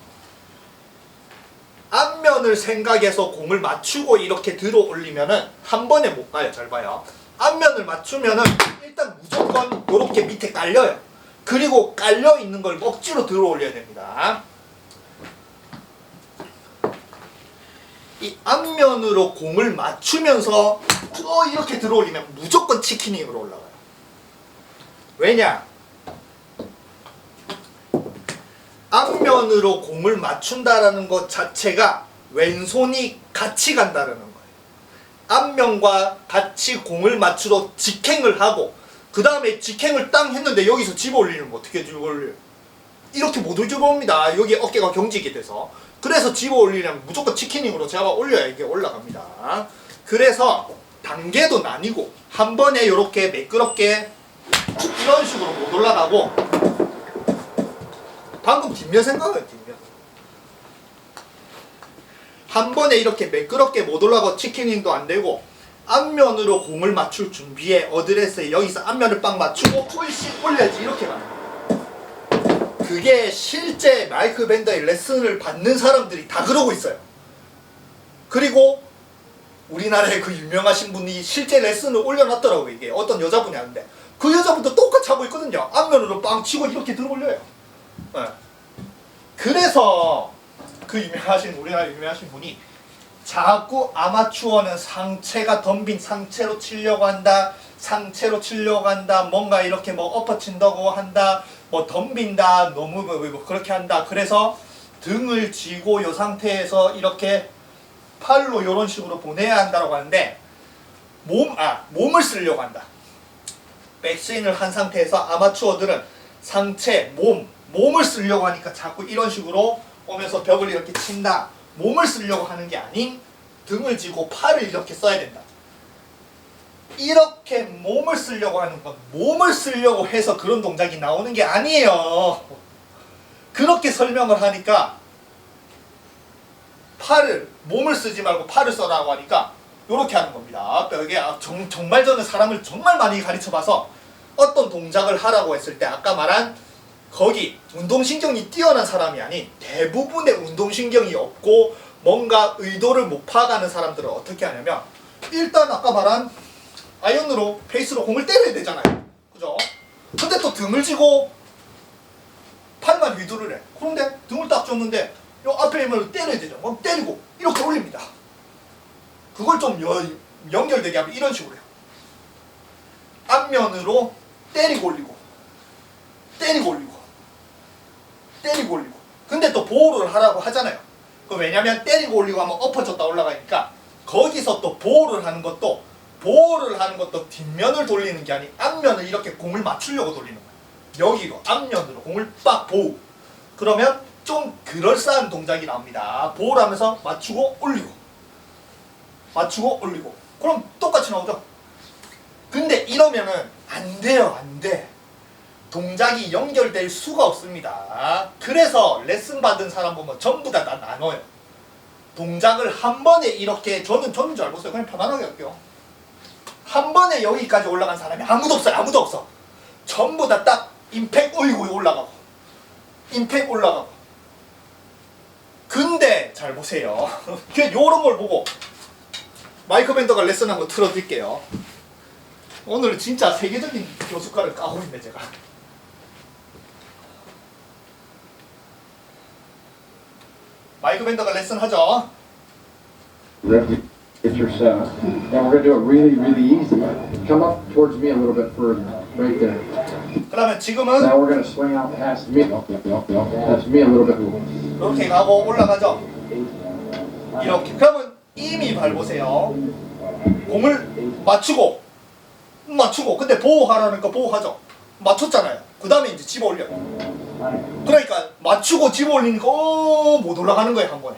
앞면을 생각해서 공을 맞추고 이렇게 들어 올리면은 한 번에 못 가요. 잘 봐요. 앞면을 맞추면은 일단 무조건 이렇게 밑에 깔려요. 그리고 깔려 있는 걸 억지로 들어 올려야 됩니다. 이 앞면으로 공을 맞추면서 이렇게 들어 올리면 무조건 치킨닝으로 올라가요. 왜냐? 앞면으로 공을 맞춘다라는 것 자체가 왼손이 같이 간다라는 거예요. 앞면과 같이 공을 맞추러 직행을 하고 그 다음에 직행을 땅 했는데 여기서 집어 올리면 어떻게 집어 올려요? 이렇게 못 집어 옵니다. 여기 어깨가 경직이 돼서. 그래서 집어 올리려면 무조건 치킨닝으로 잡아 올려야 이게 올라갑니다. 그래서 단계도 나뉘고 한 번에 이렇게 매끄럽게 이런 식으로 못 올라가고 방금 뒷면 생각해요. 뒷면 한 번에 이렇게 매끄럽게 못 올라가고 치킨닝도 안 되고 앞면으로 공을 맞출 준비에 어드레스에 여기서 앞면을 빡 맞추고 꿀씩 올려야지 이렇게 가는 거예요. 그게 실제 마이클 밴더의 레슨을 받는 사람들이 다 그러고 있어요. 그리고 우리나라에 그 유명하신 분이 실제 레슨을 올려놨더라고요. 이게 어떤 여자분이 하는데 그 여자분도 똑같이 하고 있거든요. 앞면으로 빵 치고 이렇게 들어 올려요. 네. 그래서 그 우리나라 유명하신 분이 자꾸 아마추어는 상체가 덤빈 상체로 치려고 한다. 상체로 치려고 한다. 뭔가 이렇게 뭐 엎어친다고 한다. 뭐 덤빈다. 너무 뭐 그렇게 한다. 그래서 등을 쥐고 이 상태에서 이렇게 팔로 이런 식으로 보내야 한다고 하는데 몸을 쓰려고 한다. 백스윙을 한 상태에서 아마추어들은 상체, 몸을 쓰려고 하니까 자꾸 이런 식으로 오면서 벽을 이렇게 친다. 몸을 쓰려고 하는 게 아닌 등을 쥐고 팔을 이렇게 써야 된다. 이렇게 몸을 쓰려고 하는 건 몸을 쓰려고 해서 그런 동작이 나오는 게 아니에요. 그렇게 설명을 하니까 몸을 쓰지 말고 팔을 써라고 하니까 이렇게 하는 겁니다. 벽에 정말 저는 사람을 정말 많이 가르쳐봐서 어떤 동작을 하라고 했을 때 아까 말한 거기 운동신경이 뛰어난 사람이 아닌 대부분의 운동신경이 없고 뭔가 의도를 못 파악하는 사람들은 어떻게 하냐면 일단 아까 말한 아이언으로 페이스로 공을 때려야 되잖아요. 그죠? 근데 또 등을 쥐고 팔만 위두를 해. 그런데 등을 딱 줬는데 요 앞에 있는 때려야 되죠. 그럼 때리고 이렇게 올립니다. 그걸 좀 연결되게 하면 이런 식으로 해요. 앞면으로 때리고 올리고 때리고 올리고 때리고 올리고. 근데 또 보호를 하라고 하잖아요. 왜냐면 때리고 올리고 하면 엎어졌다 올라가니까 거기서 또 보호를 하는 것도 뒷면을 돌리는 게 아닌 앞면을 이렇게 공을 맞추려고 돌리는 거예요. 여기로 앞면으로 공을 빡 보호. 그러면 좀 그럴싸한 동작이 나옵니다. 보호를 하면서 맞추고 올리고 맞추고 올리고. 그럼 똑같이 나오죠. 근데 이러면은 안 돼요. 안 돼. 동작이 연결될 수가 없습니다. 그래서 레슨 받은 사람 보면 전부 다 나눠요. 동작을 한 번에 이렇게 저는 줄 알고 있어요. 그냥 편안하게 할게요. 한 번에 여기까지 올라간 사람이 아무도 없어요. 아무도 없어. 전부 다 딱 임팩 올라가고 임팩 올라가고. 근데 잘 보세요. 요런 걸 보고 마이클 밴더가 레슨한 거 틀어드릴게요. 오늘 진짜 세계적인 교수과를 까고 있네 제가. 마이클 밴더가 레슨 하죠. Get your set. And we're going to do it really, really easy. Come up towards me a little bit further. Right there. 그러면 지금은 Now we're going to swing out past me. Past me a little bit. 이렇게 가고 올라가죠. 이렇게. 그러면 이미 밟으세요. 공을 맞추고 근데 보호하라니까 보호하죠. 맞췄잖아요. 그 다음에 이제 집어 올려. 그러니까 맞추고 집어 올리니까 못 올라가는 거예요, 한 번에.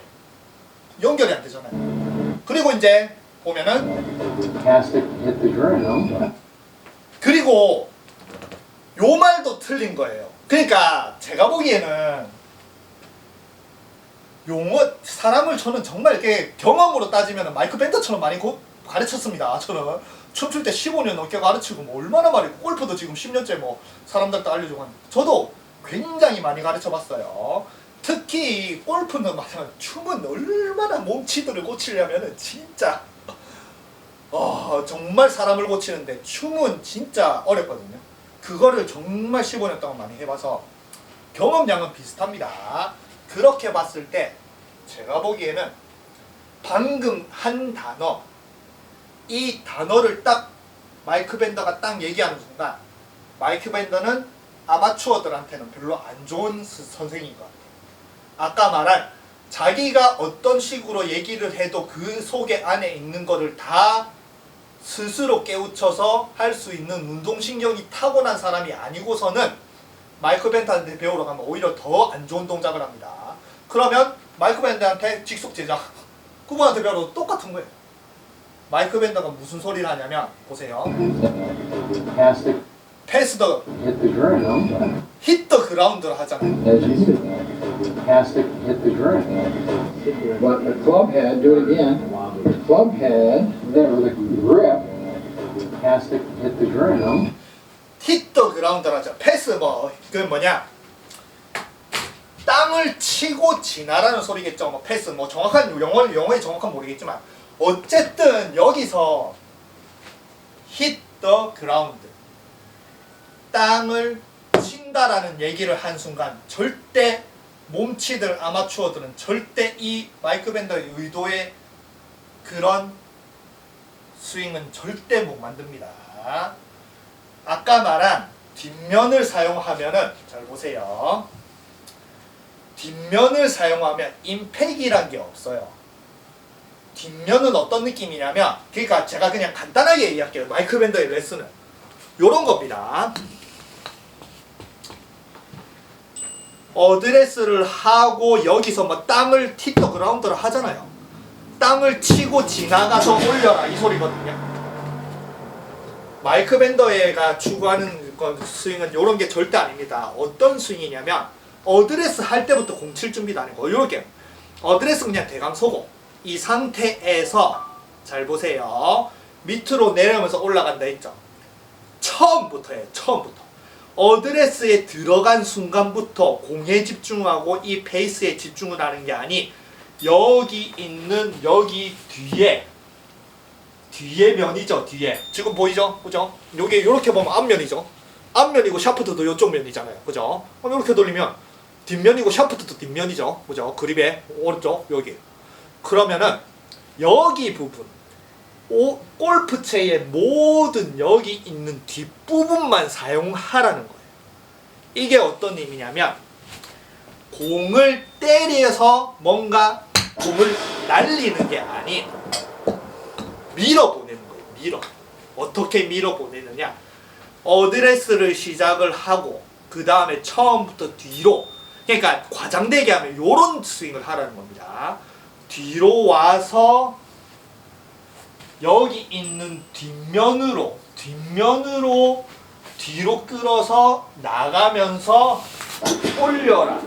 연결이 안 되잖아요. 그리고 이제 보면은 Cast it, hit the ground. 그리고 요 말도 틀린 거예요. 그러니까 제가 보기에는 용어 사람을 저는 정말 이렇게 경험으로 따지면 마이크 밴더처럼 많이 가르쳤습니다. 저는 춤출 때 15년 넘게 가르치고 뭐 얼마나 많이 골프도 지금 10년째 뭐 사람들도 알려주고 하는데 저도 굉장히 많이 가르쳐 봤어요. 특히 골프는 마찬가지 춤은 얼마나 몸치들을 고치려면은 진짜 정말 사람을 고치는데 춤은 진짜 어렵거든요. 그거를 정말 15년 동안 많이 해봐서 경험량은 비슷합니다. 그렇게 봤을 때 제가 보기에는 방금 한 단어 이 단어를 딱 마이크 밴더가 딱 얘기하는 순간 마이크 밴더는 아마추어들한테는 별로 안 좋은 선생인 것 같아요. 아까 말한 자기가 어떤 식으로 얘기를 해도 그 속에 안에 있는 거를 다 스스로 깨우쳐서 할 수 있는 운동신경이 타고난 사람이 아니고서는 마이크 밴드한테 배우러 가면 오히려 더 안 좋은 동작을 합니다. 그러면 마이크 밴드한테 직속 제작 그분한테 배우러 똑같은 거예요. 마이크 밴드가 무슨 소리를 하냐면 보세요. Cast it, 패스 더 hit the ground. hit the ground를 하잖아요. As you said. Cast it, hit the ground. But the club head, do it again. The club head, there, the grip. Cast it, hit the ground. hit the ground를 하죠. 패스 그 뭐냐 땅을 치고 지나라는 소리겠죠. 뭐 패스 뭐 정확한 영어의 정확한 모르겠지만 어쨌든 여기서 hit the ground 땅을 친다라는 얘기를 한 순간 절대 몸치들 아마추어들은 절대 이 마이크 밴더의 의도의 그런 스윙은 절대 못 만듭니다. 아까 말한 뒷면을 사용하면은 잘 보세요. 뒷면을 사용하면 임팩이란 게 없어요. 뒷면은 어떤 느낌이냐면 그러니까 제가 그냥 간단하게 얘기할게요. 마이크 밴더의 레슨은 요런 겁니다. 어드레스를 하고 여기서 뭐 땅을 티터 그라운드를 하잖아요. 땅을 치고 지나가서 올려라 이 소리거든요. 마이크 밴더가 추구하는 스윙은 이런 게 절대 아닙니다. 어떤 스윙이냐면 어드레스 할 때부터 공 칠 준비도 아니고 이렇게 어드레스 그냥 대강 서고 이 상태에서 잘 보세요. 밑으로 내려오면서 올라간다 했죠. 처음부터예요. 처음부터. 어드레스에 들어간 순간부터 공에 집중하고 이 페이스에 집중을 하는 게 아니 여기 있는 여기 뒤에 면이죠. 뒤에 지금 보이죠? 그죠? 요게 이렇게 보면 앞면이죠. 앞면이고 샤프트도 이쪽 면이잖아요. 그죠? 그럼 이렇게 돌리면 뒷면이고 샤프트도 뒷면이죠. 그죠? 그립의 오른쪽 여기. 그러면은 여기 부분 골프채의 모든 여기 있는 뒷부분만 사용하라는 거예요. 이게 어떤 의미냐면 공을 때려서 뭔가 공을 날리는 게 아닌 밀어보내는 거예요. 밀어. 어떻게 밀어보내느냐. 어드레스를 시작을 하고 그 다음에 처음부터 뒤로 그러니까 과장되게 하면 요런 스윙을 하라는 겁니다. 뒤로 와서 여기 있는 뒷면으로 뒤로 끌어서 나가면서 올려라.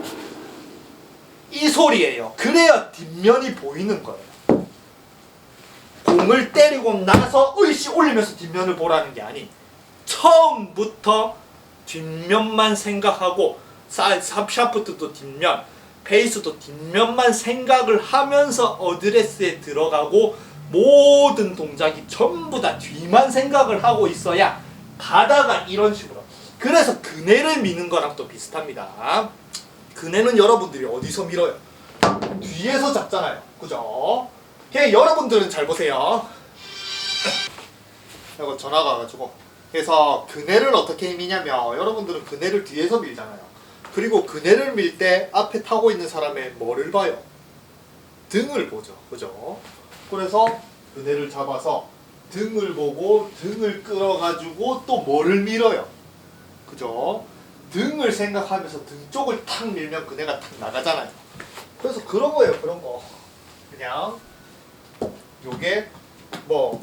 이 소리예요. 그래야 뒷면이 보이는 거예요. 공을 때리고 나서 으이씨 올리면서 뒷면을 보라는 게 아닌 처음부터 뒷면만 생각하고 샤프트도 뒷면, 페이스도 뒷면만 생각을 하면서 어드레스에 들어가고 모든 동작이 전부 다 뒤만 생각을 하고 있어야 가다가 이런 식으로. 그래서 그네를 미는 거랑 또 비슷합니다. 그네는 여러분들이 어디서 밀어요? 뒤에서 잡잖아요. 그죠? 여러분들은 잘 보세요. 이거 전화가 와가지고. 그래서 그네를 어떻게 미냐면 여러분들은 그네를 뒤에서 밀잖아요. 그리고 그네를 밀 때 앞에 타고 있는 사람의 뭐를 봐요? 등을 보죠. 그죠? 그래서 그네를 잡아서 등을 보고 등을 끌어가지고 또 뭐를 밀어요? 그죠? 등을 생각하면서 등 쪽을 탁 밀면 그네가 탁 나가잖아요. 그래서 그런 거예요. 그런 거. 그냥 요게 뭐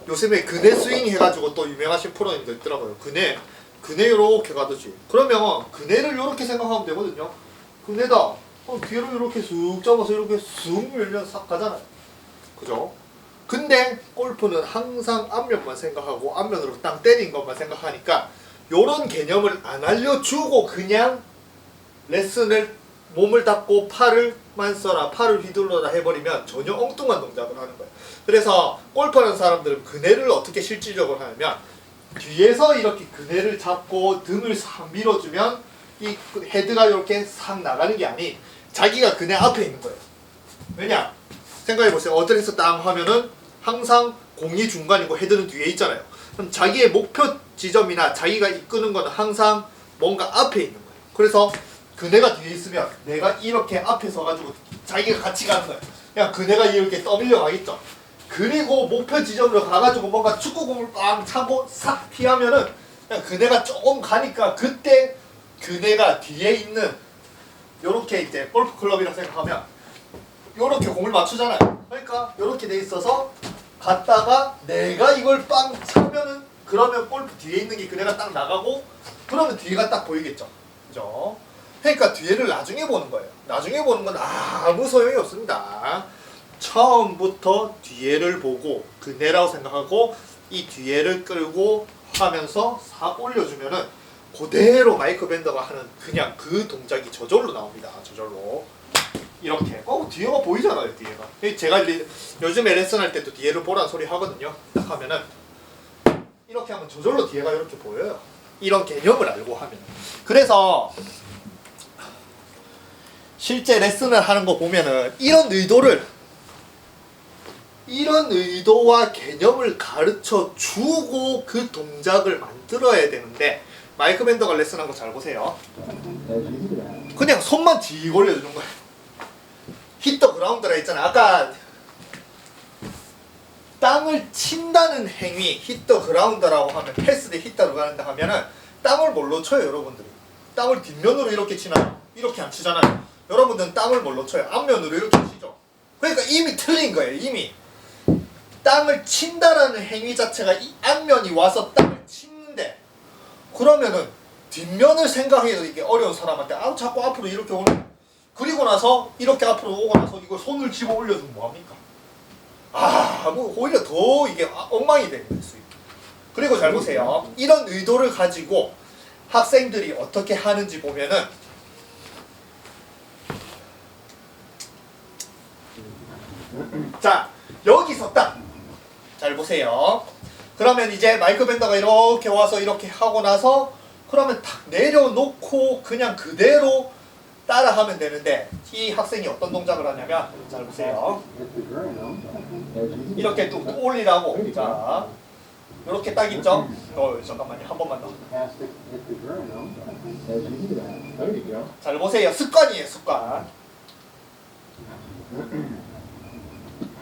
요즘에 그네 스윙 해가지고 또 유명하신 프로님들 있더라고요. 그네 요렇게 가듯이. 그러면 그네를 요렇게 생각하면 되거든요. 그네다. 뒤로 이렇게 쑥 잡아서 이렇게 쑥 밀면 싹 가잖아요. 그죠? 근데 골프는 항상 앞면만 생각하고 앞면으로 땅 때린 것만 생각하니까 요런 개념을 안 알려주고 그냥 레슨을 몸을 닫고 팔을만 써라, 팔을 휘둘러라 해버리면 전혀 엉뚱한 동작을 하는 거예요. 그래서 골프하는 사람들은 그네를 어떻게 실질적으로 하냐면 뒤에서 이렇게 그네를 잡고 등을 싹 밀어주면 이 헤드가 이렇게 싹 나가는 게 아닌 자기가 그네 앞에 있는 거예요. 왜냐? 생각해보세요. 어드레스 땅 하면은 항상 공이 중간이고 헤드는 뒤에 있잖아요. 그럼 자기의 목표 지점이나 자기가 이끄는 거는 항상 뭔가 앞에 있는 거예요. 그래서 그네가 뒤에 있으면 내가 이렇게 앞에 서가지고 자기가 같이 가는 거예요. 그냥 그네가 이렇게 떠밀려 가겠죠. 그리고 목표 지점으로 가가지고 뭔가 축구공을 빵 차고 싹 피하면은 그냥 그네가 조금 가니까 그때 그네가 뒤에 있는 요렇게 이제 골프 클럽이라 생각하면 요렇게 공을 맞추잖아요. 그러니까 요렇게 돼 있어서 갔다가 내가 이걸 빵 차면은 그러면 골프 뒤에 있는 게 그네가 딱 나가고 그러면 뒤에가 딱 보이겠죠. 그죠? 그러니까 뒤에를 나중에 보는 거예요. 나중에 보는 건 아무 소용이 없습니다. 처음부터 뒤에를 보고 그네라고 생각하고 이 뒤에를 끌고 하면서 싹 올려주면은 그대로 마이크 밴더가 하는 그냥 그 동작이 저절로 나옵니다. 저절로. 이렇게. 뒤에가 보이잖아요, 뒤에가. 제가 요즘에 레슨할 때도 뒤에를 보라는 소리 하거든요. 딱 하면은 이렇게 하면 저절로 뒤에가 이렇게 보여요. 이런 개념을 알고 하면. 그래서 실제 레슨을 하는 거 보면은 이런 의도와 개념을 가르쳐 주고 그 동작을 만들어야 되는데 마이크 밴더가 레슨한 거 잘 보세요. 그냥 손만 뒤 올려주는 거예요. 히터 그라운드라 했잖아. 아까 땅을 친다는 행위, 히터 그라운드라고 하면 패스 대 히터로 가는다 하면은 땅을 뭘로 쳐요, 여러분들이? 땅을 뒷면으로 이렇게 치나요? 이렇게 안 치잖아요. 여러분들은 땅을 뭘로 쳐요? 앞면으로 이렇게 치죠. 그러니까 이미 틀린 거예요, 이미. 땅을 친다라는 행위 자체가 이 앞면이 와서 땅을 치는데 그러면은 뒷면을 생각해도 이게 어려운 사람한테 자꾸 앞으로 이렇게 오는 그리고 나서 이렇게 앞으로 오고 나서 이걸 손을 집어 올려주면 뭐합니까? 뭐 오히려 더 이게 엉망이 되는 거예요. 그리고 잘 보세요. 이런 의도를 가지고 학생들이 어떻게 하는지 보면은 자 여기서 딱 잘 보세요. 그러면 이제 마이크 밴더가 이렇게 와서 이렇게 하고 나서 그러면 탁 내려놓고 그냥 그대로 따라하면 되는데 이 학생이 어떤 동작을 하냐면 잘 보세요. 이렇게 또 올리라고. 자 이렇게 딱 있죠? 잠깐만요. 한 번만 더. 잘 보세요. 습관이에요. 습관.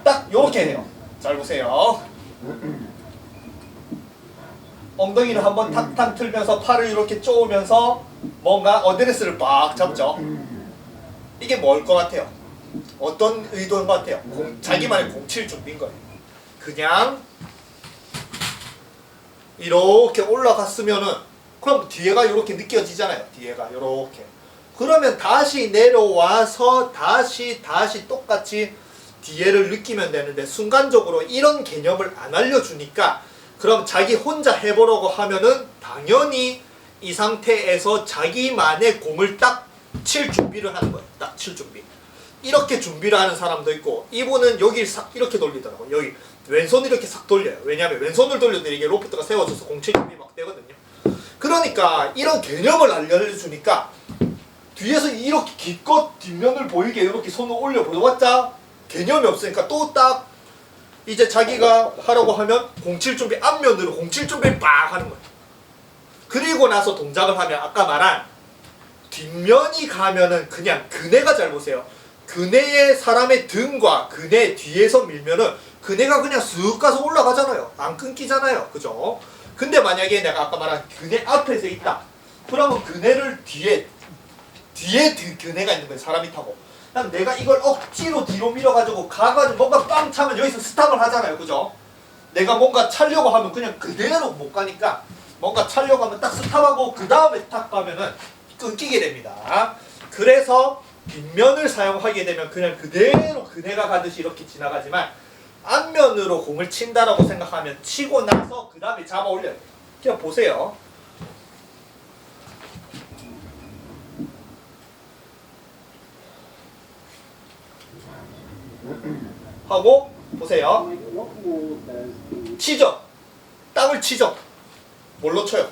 딱 요렇게 해요. 잘 보세요. 엉덩이를 한번 탁탁 틀면서 팔을 이렇게 쪼으면서 뭔가 어드레스를 빡 잡죠. 이게 뭘 것 같아요? 어떤 의도인 것 같아요? 자기만의 공칠 준비인 거예요. 그냥 이렇게 올라갔으면은 그럼 뒤에가 이렇게 느껴지잖아요. 뒤에가 이렇게. 그러면 다시 내려와서 다시 똑같이 뒤에를 느끼면 되는데 순간적으로 이런 개념을 안 알려주니까 그럼 자기 혼자 해보려고 하면은 당연히 이 상태에서 자기만의 공을 딱 칠 준비를 하는 거예요. 딱 칠 준비. 이렇게 준비를 하는 사람도 있고 이분은 여기 싹 이렇게 돌리더라고요. 여기 왼손을 이렇게 싹 돌려요. 왜냐하면 왼손을 돌려도 이게 로프트가 세워져서 공칠 준비 막 되거든요. 그러니까 이런 개념을 알려주니까 뒤에서 이렇게 기껏 뒷면을 보이게 이렇게 손을 올려 보여봤자 개념이 없으니까 또 딱 이제 자기가 하라고 하면 공칠 준비 앞면으로 공칠 준비를 빡 하는 거예요. 그리고 나서 동작을 하면 아까 말한 뒷면이 가면은 그냥 그네가 잘 보세요. 그네의 사람의 등과 그네 뒤에서 밀면은 그네가 그냥 쓱 가서 올라가잖아요. 안 끊기잖아요. 그죠? 근데 만약에 내가 아까 말한 그네 앞에서 있다. 그러면 그네를 뒤에 그네가 있는 거예요. 사람이 타고. 그럼 내가 이걸 억지로 뒤로 밀어가지고 가가지고 뭔가 빵 차면 여기서 스탑을 하잖아요. 그죠? 내가 뭔가 차려고 하면 그냥 그대로 못 가니까 뭔가 차려고 하면 딱 스탑하고 그 다음에 딱 가면은 끊기게 됩니다. 그래서 뒷면을 사용하게 되면 그냥 그대로 그네가 가듯이 이렇게 지나가지만 앞면으로 공을 친다라고 생각하면 치고 나서 그 다음에 잡아 올려요. 그냥 보세요. 하고 보세요. 치죠. 땅을 치죠. 뭘로 쳐요?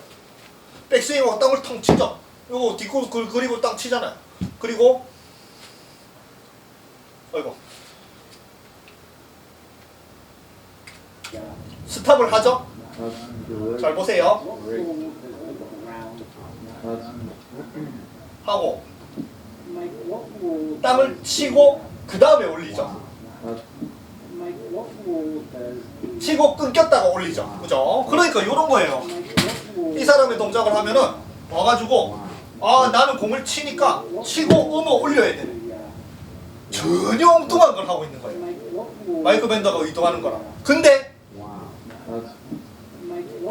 백스윙하고 땅을 텅 치죠. 이거 뒷골 그리고 땅 치잖아요. 그리고 아이고 스탑을 하죠. 잘 보세요. 하고 땅을 치고 그 다음에 올리죠. 치고 끊겼다가 올리죠. 그죠? 그러니까 이런 거예요. 이 사람의 동작을 하면은 와가지고 아 나는 공을 치니까 치고 올려야 돼. 전혀 엉뚱한 걸 하고 있는 거예요. 마이크 밴더가 의도하는 거라. 근데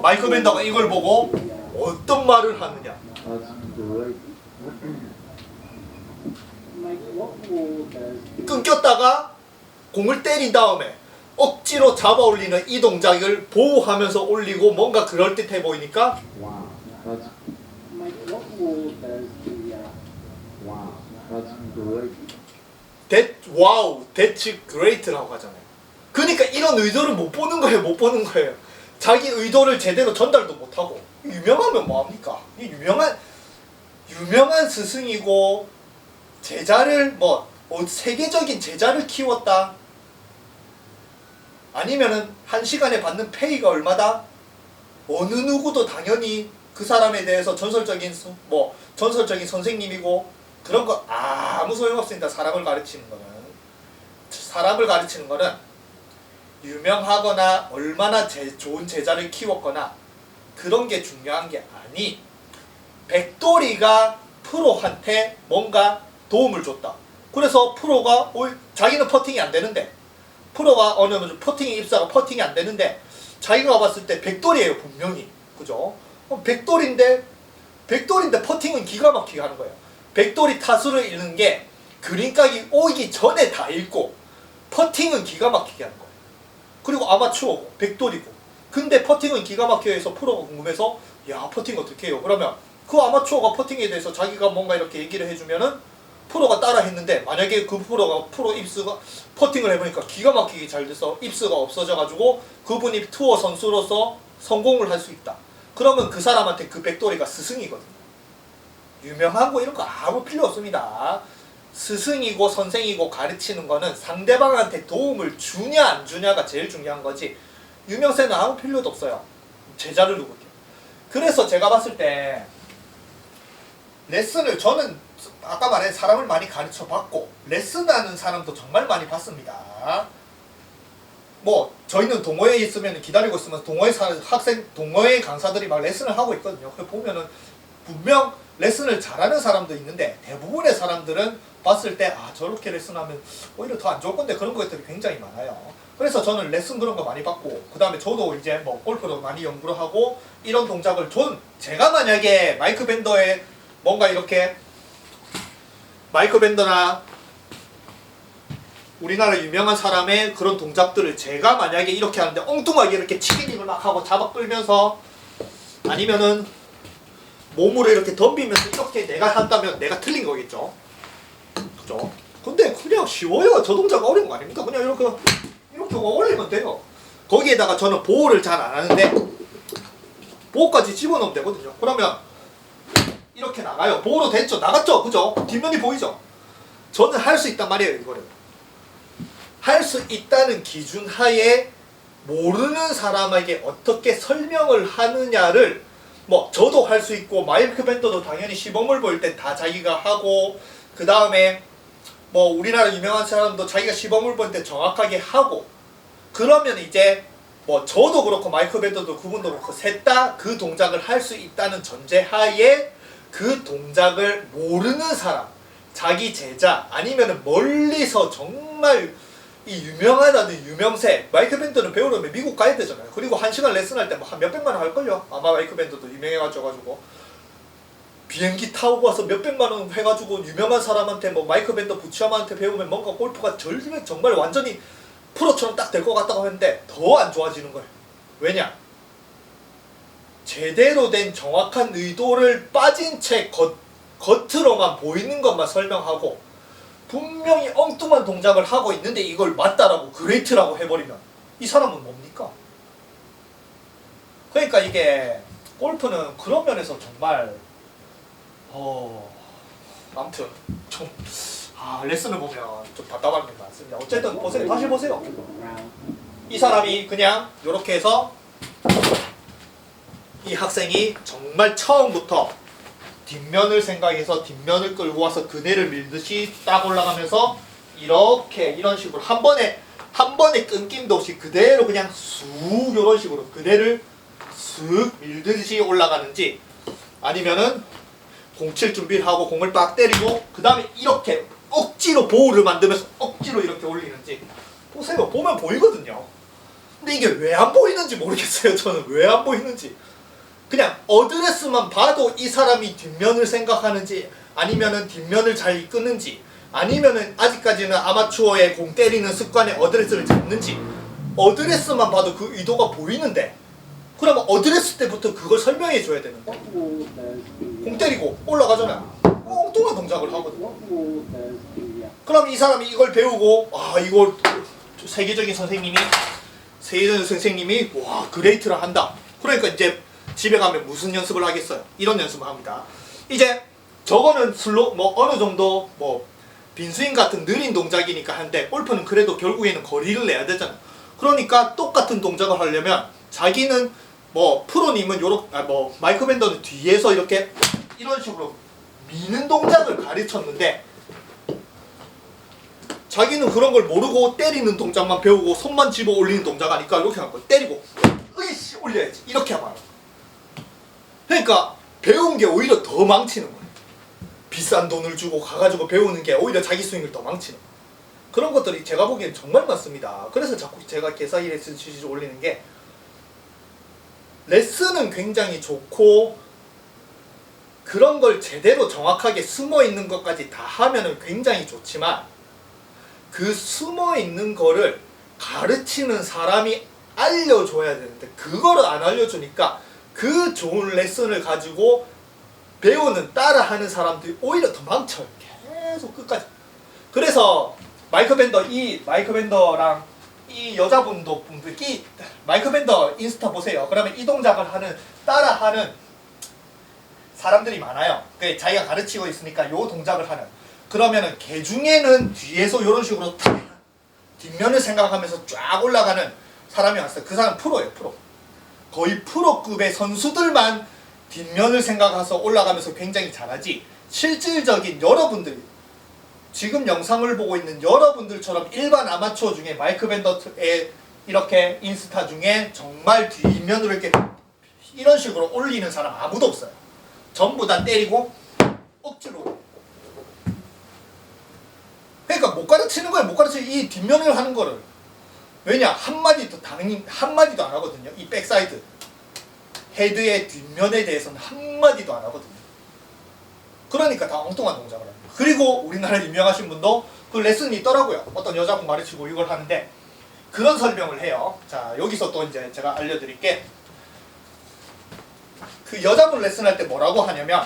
마이크 밴더가 이걸 보고 어떤 말을 하느냐. 끊겼다가 공을 때린 다음에 억지로 잡아 올리는 이 동작을 보호하면서 올리고 뭔가 그럴듯해 보이니까 that's great라고 하잖아요. 그러니까 이런 의도를 못 보는 거예요. 못 보는 거예요. 자기 의도를 제대로 전달도 못하고. 유명하면 뭐합니까? 유명한 스승이고 제자를 세계적인 제자를 키웠다. 아니면은 한 시간에 받는 페이가 얼마다? 어느 누구도 당연히 그 사람에 대해서 전설적인 선생님이고 그런 거 아무 소용없습니다. 사람을 가르치는 거는 유명하거나 얼마나 좋은 제자를 키웠거나 그런 게 중요한 게 아니 백돌이가 프로한테 뭔가 도움을 줬다. 그래서 프로가 자기는 퍼팅이 안 되는데 프로가 퍼팅이 안 되는데 자기가 봤을 때 백돌이에요. 분명히. 그죠? 백돌인데 퍼팅은 기가 막히게 하는 거예요. 백돌이 타수를 읽는 게 그린각이 오기 전에 다 읽고 퍼팅은 기가 막히게 하는 거예요. 그리고 아마추어고 백돌이고 근데 퍼팅은 기가 막히게 해서 프로가 궁금해서 야 퍼팅 어떻게 해요? 그러면 그 아마추어가 퍼팅에 대해서 자기가 뭔가 이렇게 얘기를 해주면은 프로가 따라 했는데 만약에 그 프로 입스가 퍼팅을 해보니까 기가 막히게 잘 돼서 입스가 없어져가지고 그분이 투어 선수로서 성공을 할 수 있다. 그러면 그 사람한테 그 백돌이가 스승이거든요. 유명하고 이런 거 아무 필요 없습니다. 스승이고 선생이고 가르치는 거는 상대방한테 도움을 주냐 안 주냐가 제일 중요한 거지 유명세는 아무 필요도 없어요. 제자를 두고. 그래서 제가 봤을 때 레슨을 저는 아까 말한 사람을 많이 가르쳐 봤고 레슨하는 사람도 정말 많이 봤습니다. 저희는 동호회에 있으면 기다리고 있으면 동호회 강사들이 막 레슨을 하고 있거든요. 그 보면은 분명 레슨을 잘하는 사람도 있는데 대부분의 사람들은 봤을 때 저렇게 레슨하면 오히려 더 안 좋을 건데 그런 것들이 굉장히 많아요. 그래서 저는 레슨 그런 거 많이 받고 그 다음에 저도 이제 골프도 많이 연구를 하고 이런 동작을 제가 만약에 마이크 밴더에 뭔가 이렇게 마이크 밴더나 우리나라 유명한 사람의 그런 동작들을 제가 만약에 이렇게 하는데 엉뚱하게 이렇게 치기님을 막 하고 잡아 끌면서 아니면은 몸으로 이렇게 덤비면서 이렇게 내가 한다면 내가 틀린 거겠죠. 그죠? 근데 그냥 쉬워요. 저 동작 어려운 거 아닙니까? 그냥 이렇게 올리면 돼요. 거기에다가 저는 보호를 잘 안 하는데 보호까지 집어넣으면 되거든요. 그러면 이렇게 나가요. 보호로 됐죠? 나갔죠? 그죠? 뒷면이 보이죠? 저는 할 수 있단 말이에요. 이거를 할 수 있다는 기준 하에 모르는 사람에게 어떻게 설명을 하느냐를 저도 할 수 있고 마이크 밴더도 당연히 시범을 볼 때 다 자기가 하고 그 다음에 우리나라 유명한 사람도 자기가 시범을 볼 때 정확하게 하고 그러면 이제 저도 그렇고 마이크 밴더도 그분도 그렇고 셋 다 그 동작을 할 수 있다는 전제하에 그 동작을 모르는 사람, 자기 제자 아니면 멀리서 정말 이 유명하다는 유명세, 마이크 밴더는 배우려면 미국 가야 되잖아요. 그리고 1시간 레슨할 때 뭐 한 몇백만 원 할걸요. 아마 마이크 밴더도 유명해가지고 비행기 타고 와서 몇백만 원 해가지고 유명한 사람한테 뭐 마이크 밴더 부치아만한테 배우면 뭔가 골프가 정말 완전히 프로처럼 딱 될 것 같다고 했는데 더 안 좋아지는 거예요. 왜냐? 제대로 된 정확한 의도를 빠진 채 겉으로만 보이는 것만 설명하고 분명히 엉뚱한 동작을 하고 있는데 이걸 맞다라고 그레이트라고 해버리면 이 사람은 뭡니까? 그러니까 이게 골프는 그런 면에서 정말 아무튼 좀 레슨을 보면 좀 답답한 게 많습니다. 어쨌든 보세요. 다시 보세요. 이 사람이 그냥 이렇게 해서 이 학생이 정말 처음부터 뒷면을 생각해서 뒷면을 끌고 와서 그네를 밀듯이 딱 올라가면서 이렇게 이런 식으로 한 번에 끊김도 없이 그대로 그냥 쑥 이런 식으로 그네를 쑥 밀듯이 올라가는지 아니면은 공칠 준비를 하고 공을 빡 때리고 그 다음에 이렇게 억지로 보호를 만들면서 억지로 이렇게 올리는지 보세요. 보면 보이거든요. 근데 이게 왜 안 보이는지 모르겠어요. 저는 왜 안 보이는지. 그냥 어드레스만 봐도 이 사람이 뒷면을 생각하는지 아니면은 뒷면을 잘 이끄는지 아니면은 아직까지는 아마추어의 공 때리는 습관에 어드레스를 잡는지 어드레스만 봐도 그 의도가 보이는데 그러면 어드레스 때부터 그걸 설명해 줘야 되는데 공 때리고 올라가잖아. 엉뚱한 동작을 하거든요. 그럼 이 사람이 이걸 배우고 이걸 세계적인 선생님이 와 그레이트를 한다. 그러니까 이제 집에 가면 무슨 연습을 하겠어요? 이런 연습을 합니다. 이제 저거는 어느 정도 빈스윙 같은 느린 동작이니까 한데 골프는 그래도 결국에는 거리를 내야 되잖아. 그러니까 똑같은 동작을 하려면 자기는 프로님은 마이크 밴더는 뒤에서 이렇게 이런 식으로 미는 동작을 가르쳤는데 자기는 그런 걸 모르고 때리는 동작만 배우고 손만 집어 올리는 동작 하니까 이렇게 한 거 때리고 으이씨 올려야지 이렇게 하면 그러니까 배운 게 오히려 더 망치는 거예요. 비싼 돈을 주고 가가지고 배우는 게 오히려 자기 스윙을 더 망치는 거예요. 그런 것들이 제가 보기엔 정말 많습니다. 그래서 자꾸 제가 개사이 레슨 시리즈 올리는 게 레슨은 굉장히 좋고 그런 걸 제대로 정확하게 숨어있는 것까지 다 하면은 굉장히 좋지만 그 숨어있는 거를 가르치는 사람이 알려줘야 되는데 그거를 안 알려주니까 그 좋은 레슨을 가지고 배우는 따라하는 사람들이 오히려 더 망쳐요. 계속 끝까지. 그래서 이 마이크 밴더랑 이 여자분도 이 마이크 밴더 인스타 보세요. 그러면 이 동작을 따라하는 사람들이 많아요. 자기가 가르치고 있으니까 요 동작을 하는. 그러면은 개 중에는 뒤에서 이런 식으로 뒷면을 생각하면서 쫙 올라가는 사람이 왔어요. 그 사람 프로예요. 프로. 거의 프로급의 선수들만 뒷면을 생각해서 올라가면서 굉장히 잘하지 실질적인 여러분들 지금 영상을 보고 있는 여러분들처럼 일반 아마추어 중에 마이크 밴더에 이렇게 인스타 중에 정말 뒷면으로 이렇게 이런 식으로 올리는 사람 아무도 없어요. 전부 다 때리고 억지로. 그러니까 못 가르치는 거예요. 못 가르치는 이 뒷면을 하는 거를. 왜냐? 한마디도 안 하거든요. 이 백사이드 헤드의 뒷면에 대해서는 한마디도 안 하거든요. 그러니까 다 엉뚱한 동작을 합니다. 그리고 우리나라 유명하신 분도 그 레슨이 있더라고요. 어떤 여자분 가르치고 이걸 하는데 그런 설명을 해요. 자, 여기서 또 이제 제가 알려드릴게. 그 여자분 레슨할 때 뭐라고 하냐면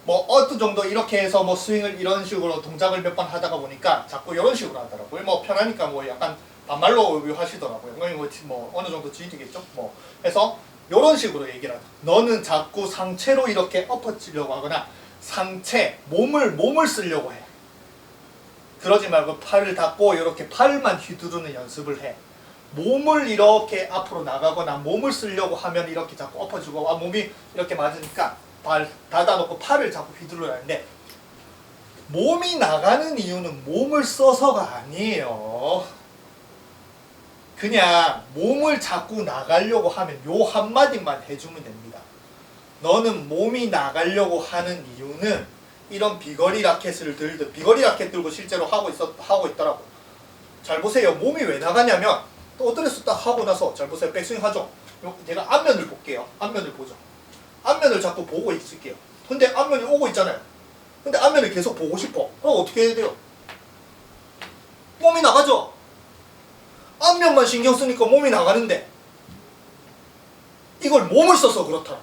어느 정도 이렇게 해서 스윙을 이런 식으로 동작을 몇 번 하다가 보니까 자꾸 이런 식으로 하더라고요. 편하니까 약간 반말로 하시더라고요. 어느 정도 지리겠죠? 해서 이런 식으로 얘기를 하죠. 너는 자꾸 상체로 이렇게 엎어지려고 하거나 몸을 쓰려고 해. 그러지 말고 팔을 닫고 이렇게 팔만 휘두르는 연습을 해. 몸을 이렇게 앞으로 나가거나 몸을 쓰려고 하면 이렇게 자꾸 엎어지고 몸이 이렇게 맞으니까 발 닫아놓고 팔을 자꾸 휘두르려 하는데 몸이 나가는 이유는 몸을 써서가 아니에요. 그냥 몸을 자꾸 나가려고 하면 요 한마디만 해주면 됩니다. 너는 몸이 나가려고 하는 이유는 이런 비거리 라켓을 들든 비거리 라켓 들고 실제로 하고 있더라고. 잘 보세요. 몸이 왜 나가냐면 또 어드레스 딱 하고 나서 잘 보세요. 백스윙 하죠. 제가 앞면을 볼게요. 앞면을 보죠. 앞면을 자꾸 보고 있을게요. 근데 앞면이 오고 있잖아요. 근데 앞면을 계속 보고 싶어. 그럼 어떻게 해야 돼요? 몸이 나가죠. 앞면만 신경 쓰니까 몸이 나가는데 이걸 몸을 써서 그렇다.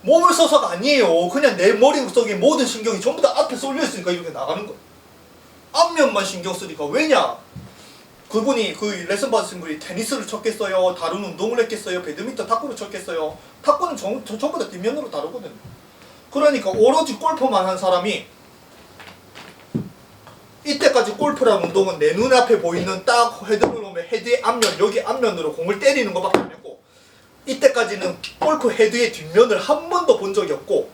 몸을 써서가 아니에요. 그냥 내 머릿속에 모든 신경이 전부 다 앞에 쏠려 있으니까 이렇게 나가는 거예요. 앞면만 신경 쓰니까. 왜냐? 그분이 그 레슨 받으신 분이 테니스를 쳤겠어요? 다른 운동을 했겠어요? 배드민턴, 탁구를 쳤겠어요? 탁구는 전부 다 뒷면으로 다루거든요. 그러니까 오로지 골프만 한 사람이 이때까지 골프라는 운동은 내 눈앞에 보이는 딱 헤드를 놓으면 헤드의 앞면, 여기 앞면으로 공을 때리는 것밖에 안 했고, 이때까지는 골프 헤드의 뒷면을 한 번도 본 적이 없고,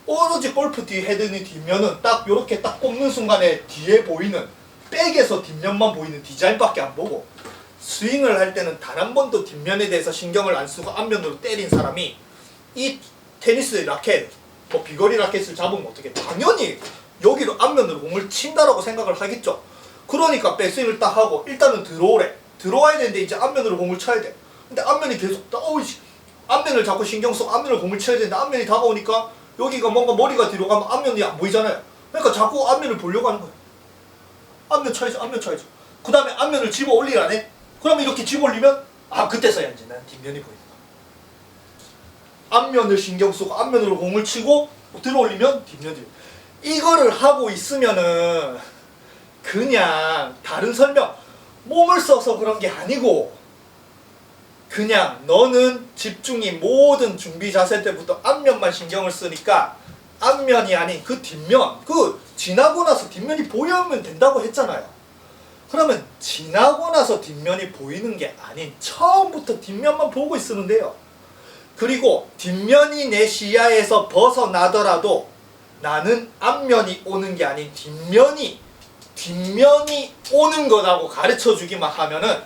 오로지 골프 뒤 헤드의 뒷면은 딱 요렇게 딱 꼽는 순간에 뒤에 보이는 백에서 뒷면만 보이는 디자인밖에 안 보고, 스윙을 할 때는 단 한 번도 뒷면에 대해서 신경을 안 쓰고 앞면으로 때린 사람이 이 테니스 라켓, 뭐 비거리 라켓을 잡으면 어떻게, 당연히 여기로 앞면으로 공을 친다라고 생각을 하겠죠. 그러니까 백스윙을 딱 하고 일단은 들어오래. 들어와야 되는데 이제 앞면으로 공을 쳐야 돼. 근데 앞면이 계속 앞면을 자꾸 신경 쓰고 앞면으로 공을 쳐야 되는데 앞면이 다가오니까 여기가 뭔가 머리가 뒤로 가면 앞면이 안 보이잖아요. 그러니까 자꾸 앞면을 보려고 하는 거예요. 앞면 쳐야죠. 앞면 쳐야죠. 그 다음에 앞면을 집어 올리라네. 그러면 이렇게 집어 올리면 그때서야 이제 난 뒷면이 보이는 거야. 앞면을 신경 쓰고 앞면으로 공을 치고 들어 올리면 뒷면이. 이거를 하고 있으면은 그냥 다른 설명, 몸을 써서 그런 게 아니고 그냥 너는 집중이 모든 준비 자세 때부터 앞면만 신경을 쓰니까 앞면이 아닌 그 뒷면, 그 지나고 나서 뒷면이 보이면 된다고 했잖아요. 그러면 지나고 나서 뒷면이 보이는 게 아닌 처음부터 뒷면만 보고 있으면 돼요. 그리고 뒷면이 내 시야에서 벗어나더라도 나는 앞면이 오는 게 아닌 뒷면이 오는 거라고 가르쳐 주기만 하면은,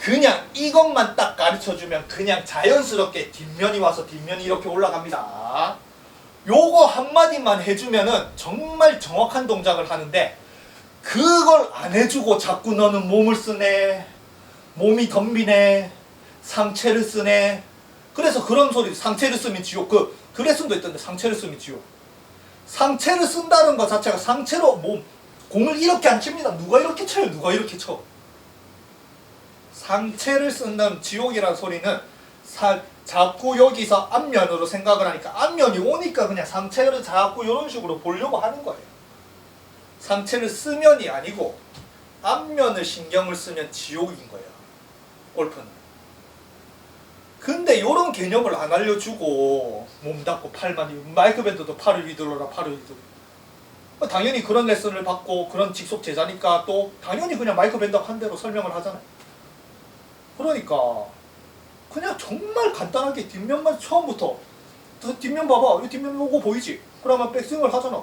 그냥 이것만 딱 가르쳐 주면 그냥 자연스럽게 뒷면이 와서 뒷면이 이렇게 올라갑니다. 요거 한마디만 해주면은 정말 정확한 동작을 하는데, 그걸 안 해주고 자꾸 너는 몸을 쓰네, 몸이 덤비네, 상체를 쓰네. 그래서 그런 소리, 상체를 쓰면 지옥. 그 레슨도 있던데, 상체를 쓰면 지옥. 상체를 쓴다는 것 자체가, 상체로 공을 이렇게 안 칩니다. 누가 이렇게 쳐요? 누가 이렇게 쳐? 상체를 쓴다는 지옥이라는 소리는 자꾸 여기서 앞면으로 생각을 하니까 앞면이 오니까 그냥 상체를 자꾸 이런 식으로 보려고 하는 거예요. 상체를 쓰면이 아니고 앞면을 신경을 쓰면 지옥인 거예요. 골프는. 근데 이런 개념을 안 알려주고 몸 닫고 팔만, 마이크 밴드도 팔을 휘둘러라, 팔을 휘둘러. 당연히 그런 레슨을 받고 그런 직속 제자니까 또 당연히 그냥 마이크 밴드 한 대로 설명을 하잖아요. 그러니까 그냥 정말 간단하게 뒷면만 처음부터, 뒷면 봐봐, 이 뒷면 로고 보이지? 그러면 백스윙을 하잖아.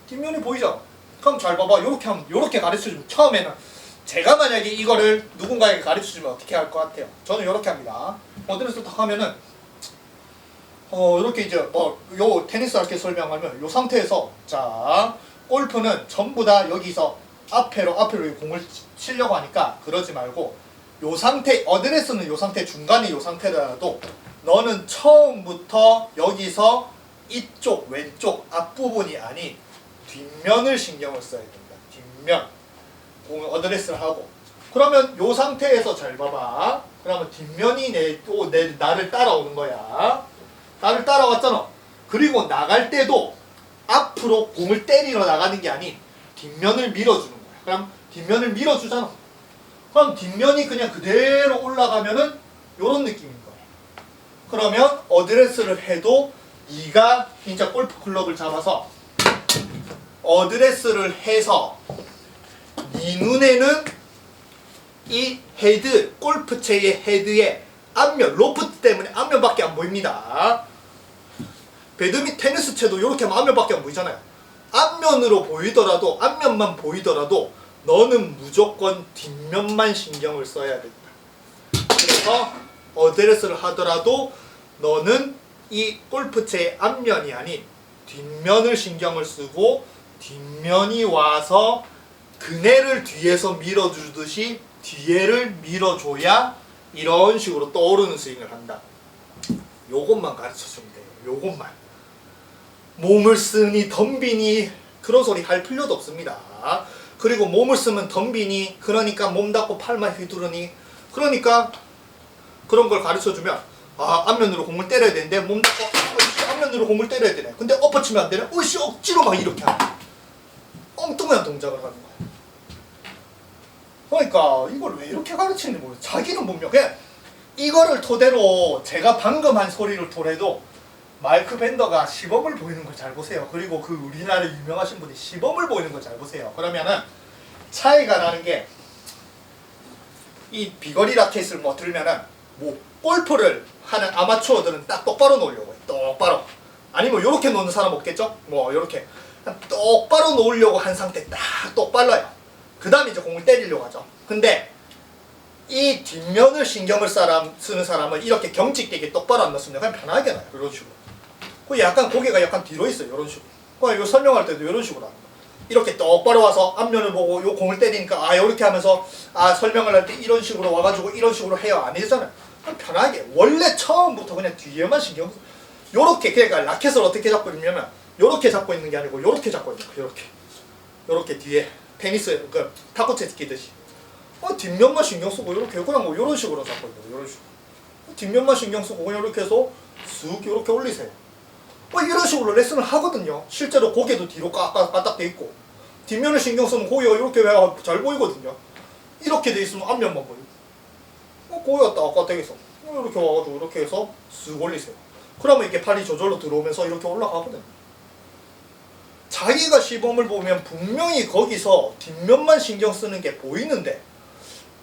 뒷면이 보이잖아. 그럼 잘 봐봐, 요렇게 하면, 요렇게 가르쳐주면, 처음에는 제가 만약에 이거를 누군가에게 가르쳐주면 어떻게 할 것 같아요? 저는 요렇게 합니다. 어드레스 딱 하면은 요렇게 이제 요 테니스 라켓 설명하면 요 상태에서, 자, 골프는 전부 다 여기서 앞으로 공을 치려고 하니까 그러지 말고 요 상태, 어드레스는 요 상태, 중간에 요 상태라도 너는 처음부터 여기서 이쪽 왼쪽 앞부분이 아닌 뒷면을 신경을 써야 됩니다. 뒷면. 공을 어드레스를 하고, 그러면 요 상태에서 잘 봐봐. 그러면 뒷면이 나를 따라오는 거야. 나를 따라왔잖아. 그리고 나갈 때도 앞으로 공을 때리러 나가는 게 아닌 뒷면을 밀어주는 거야. 그럼 뒷면을 밀어주잖아. 그럼 뒷면이 그냥 그대로 올라가면은 요런 느낌인 거예요. 그러면 어드레스를 해도 네가 진짜 골프 클럽을 잡아서 어드레스를 해서 네 눈에는 이 헤드, 골프채의 헤드의 앞면, 로프트 때문에 앞면밖에 안 보입니다. 배드민턴, 테니스 채도 이렇게 하면 앞면밖에 안 보이잖아요. 앞면으로 보이더라도, 앞면만 보이더라도 너는 무조건 뒷면만 신경을 써야 된다. 그래서 어드레스를 하더라도 너는 이 골프채의 앞면이 아닌 뒷면을 신경을 쓰고 뒷면이 와서 그네를 뒤에서 밀어주듯이 뒤에를 밀어줘야 이런 식으로 떠오르는 스윙을 한다. 요것만 가르쳐주면 돼요. 요것만. 몸을 쓰니 덤비니 그런 소리 할 필요도 없습니다. 그리고 몸을 쓰면 덤비니 그러니까 몸 닫고 팔만 휘두르니 그러니까 그런 걸 가르쳐주면 아 앞면으로 공을 때려야 되는데 몸 닫고 앞면으로 공을 때려야 되네. 근데 엎어치면 안 되네. 어이씨 억지로 막 이렇게 하네. 엉뚱한 동작을 하는 거야. 그러니까 이걸 왜 이렇게 가르치는지 모르겠어. 자기는 분명 그냥 이거를 토대로 제가 방금 한 소리를 토대도 마이크 밴더가 시범을 보이는 걸 잘 보세요. 그리고 그 우리나라 유명하신 분이 시범을 보이는 걸 잘 보세요. 그러면은 차이가 나는 게 이 비거리 라켓을 뭐 들면은 뭐 골프를 하는 아마추어들은 딱 똑바로 놓으려고 해. 똑바로. 아니면 요렇게 놓는 사람 없겠죠? 뭐 요렇게 똑바로 놓으려고 한 상태 딱 똑바로 해요. 그 다음에 이제 공을 때리려고 하죠. 근데 이 뒷면을 신경을 쓰는 사람은 이렇게 경직되게 똑바로 안 놨으면 그냥 편하게 놔요. 이런 식으로. 그 약간 고개가 약간 뒤로 있어요. 이런 식으로. 그냥 이거 설명할 때도 이런 식으로 하는 거예요. 이렇게 똑바로 와서 앞면을 보고 요 공을 때리니까 아 이렇게 하면서 아 설명을 할 때 이런 식으로 와가지고 이런 식으로 해요. 아니잖아요. 그냥 편하게. 원래 처음부터 그냥 뒤에만 신경 써. 요렇게 그러니까 라켓을 어떻게 잡고 있냐면 요렇게 잡고 있는 게 아니고 요렇게 잡고 있는 거예요. 요렇게 뒤에 테니스 그 탁구채 끼듯이. 뒷면만 신경 쓰고 이렇게 그냥 뭐 이런 식으로 잡고 있는 거예요. 이런 식으로. 뒷면만 신경 쓰고 그냥 이렇게 해서 쑥 이렇게 올리세요. 이런 식으로 레슨을 하거든요. 실제로 고개도 뒤로 까딱 돼 있고 뒷면을 신경 쓰면 고개가 이렇게 잘 보이거든요. 이렇게 돼 있으면 앞면만 보이고 고개가 딱 되게 있어. 이렇게 와가지고 이렇게 해서 쑥 올리세요. 그러면 이게 팔이 저절로 들어오면서 이렇게 올라가거든요. 자기가 시범을 보면 분명히 거기서 뒷면만 신경 쓰는 게 보이는데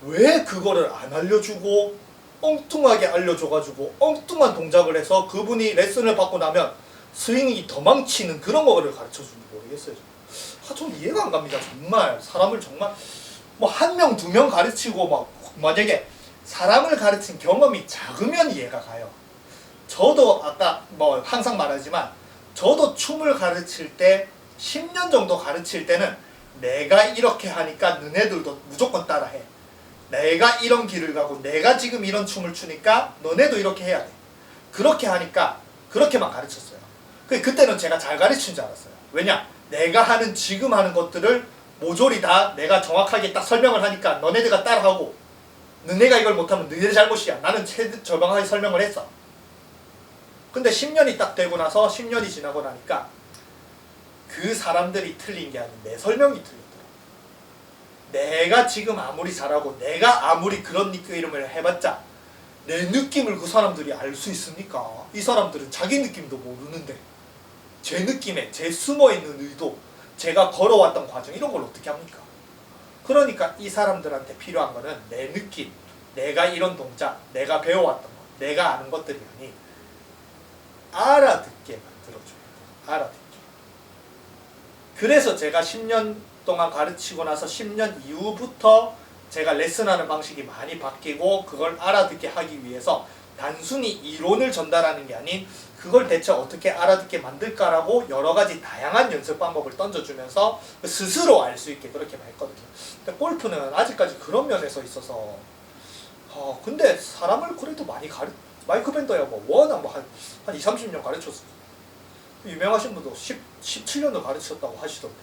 왜 그거를 안 알려주고 엉뚱하게 알려줘가지고 엉뚱한 동작을 해서 그분이 레슨을 받고 나면 스윙이 더 망치는 그런 거를 가르쳐주는지 모르겠어요. 좀 이해가 안 갑니다. 정말 사람을 정말 뭐 한 명, 두 명 가르치고 막 만약에 사람을 가르친 경험이 작으면 이해가 가요. 저도 아까 뭐 항상 말하지만 저도 춤을 가르칠 때 10년 정도 가르칠 때는 내가 이렇게 하니까 너네들도 무조건 따라해. 내가 이런 길을 가고 내가 지금 이런 춤을 추니까 너네도 이렇게 해야 돼. 그렇게 하니까 그렇게만 가르쳤어요. 그때는 제가 잘 가르친 줄 알았어요. 왜냐? 내가 하는 지금 하는 것들을 모조리 다 내가 정확하게 딱 설명을 하니까 너네들가 따라하고 너네가 이걸 못하면 너네 잘못이야. 나는 저방하게 설명을 했어. 근데 10년이 딱 되고 나서 10년이 지나고 나니까 그 사람들이 틀린 게 아닌 내 설명이 틀렸더라. 내가 지금 아무리 잘하고 내가 아무리 그런 니크 이름을 해봤자 내 느낌을 그 사람들이 알 수 있습니까? 이 사람들은 자기 느낌도 모르는데 제 느낌에 제 숨어있는 의도 제가 걸어왔던 과정 이런 걸 어떻게 합니까? 그러니까 이 사람들한테 필요한 거는 내 느낌, 내가 이런 동작, 내가 배워왔던 거, 내가 아는 것들이 아닌 알아듣게 만들어줘요. 알아듣게. 그래서 제가 10년 동안 가르치고 나서 10년 이후부터 제가 레슨하는 방식이 많이 바뀌고 그걸 알아듣게 하기 위해서 단순히 이론을 전달하는 게 아닌 그걸 대체 어떻게 알아듣게 만들까라고 여러 가지 다양한 연습 방법을 던져주면서 스스로 알 수 있게 그렇게 했거든요. 근데 골프는 아직까지 그런 면에서 있어서 근데 사람을 그래도 많이 마이크 밴더야 뭐 워낙 뭐 한 20, 30년 가르쳤어요. 유명하신 분도 17년도 가르쳤다고 하시던데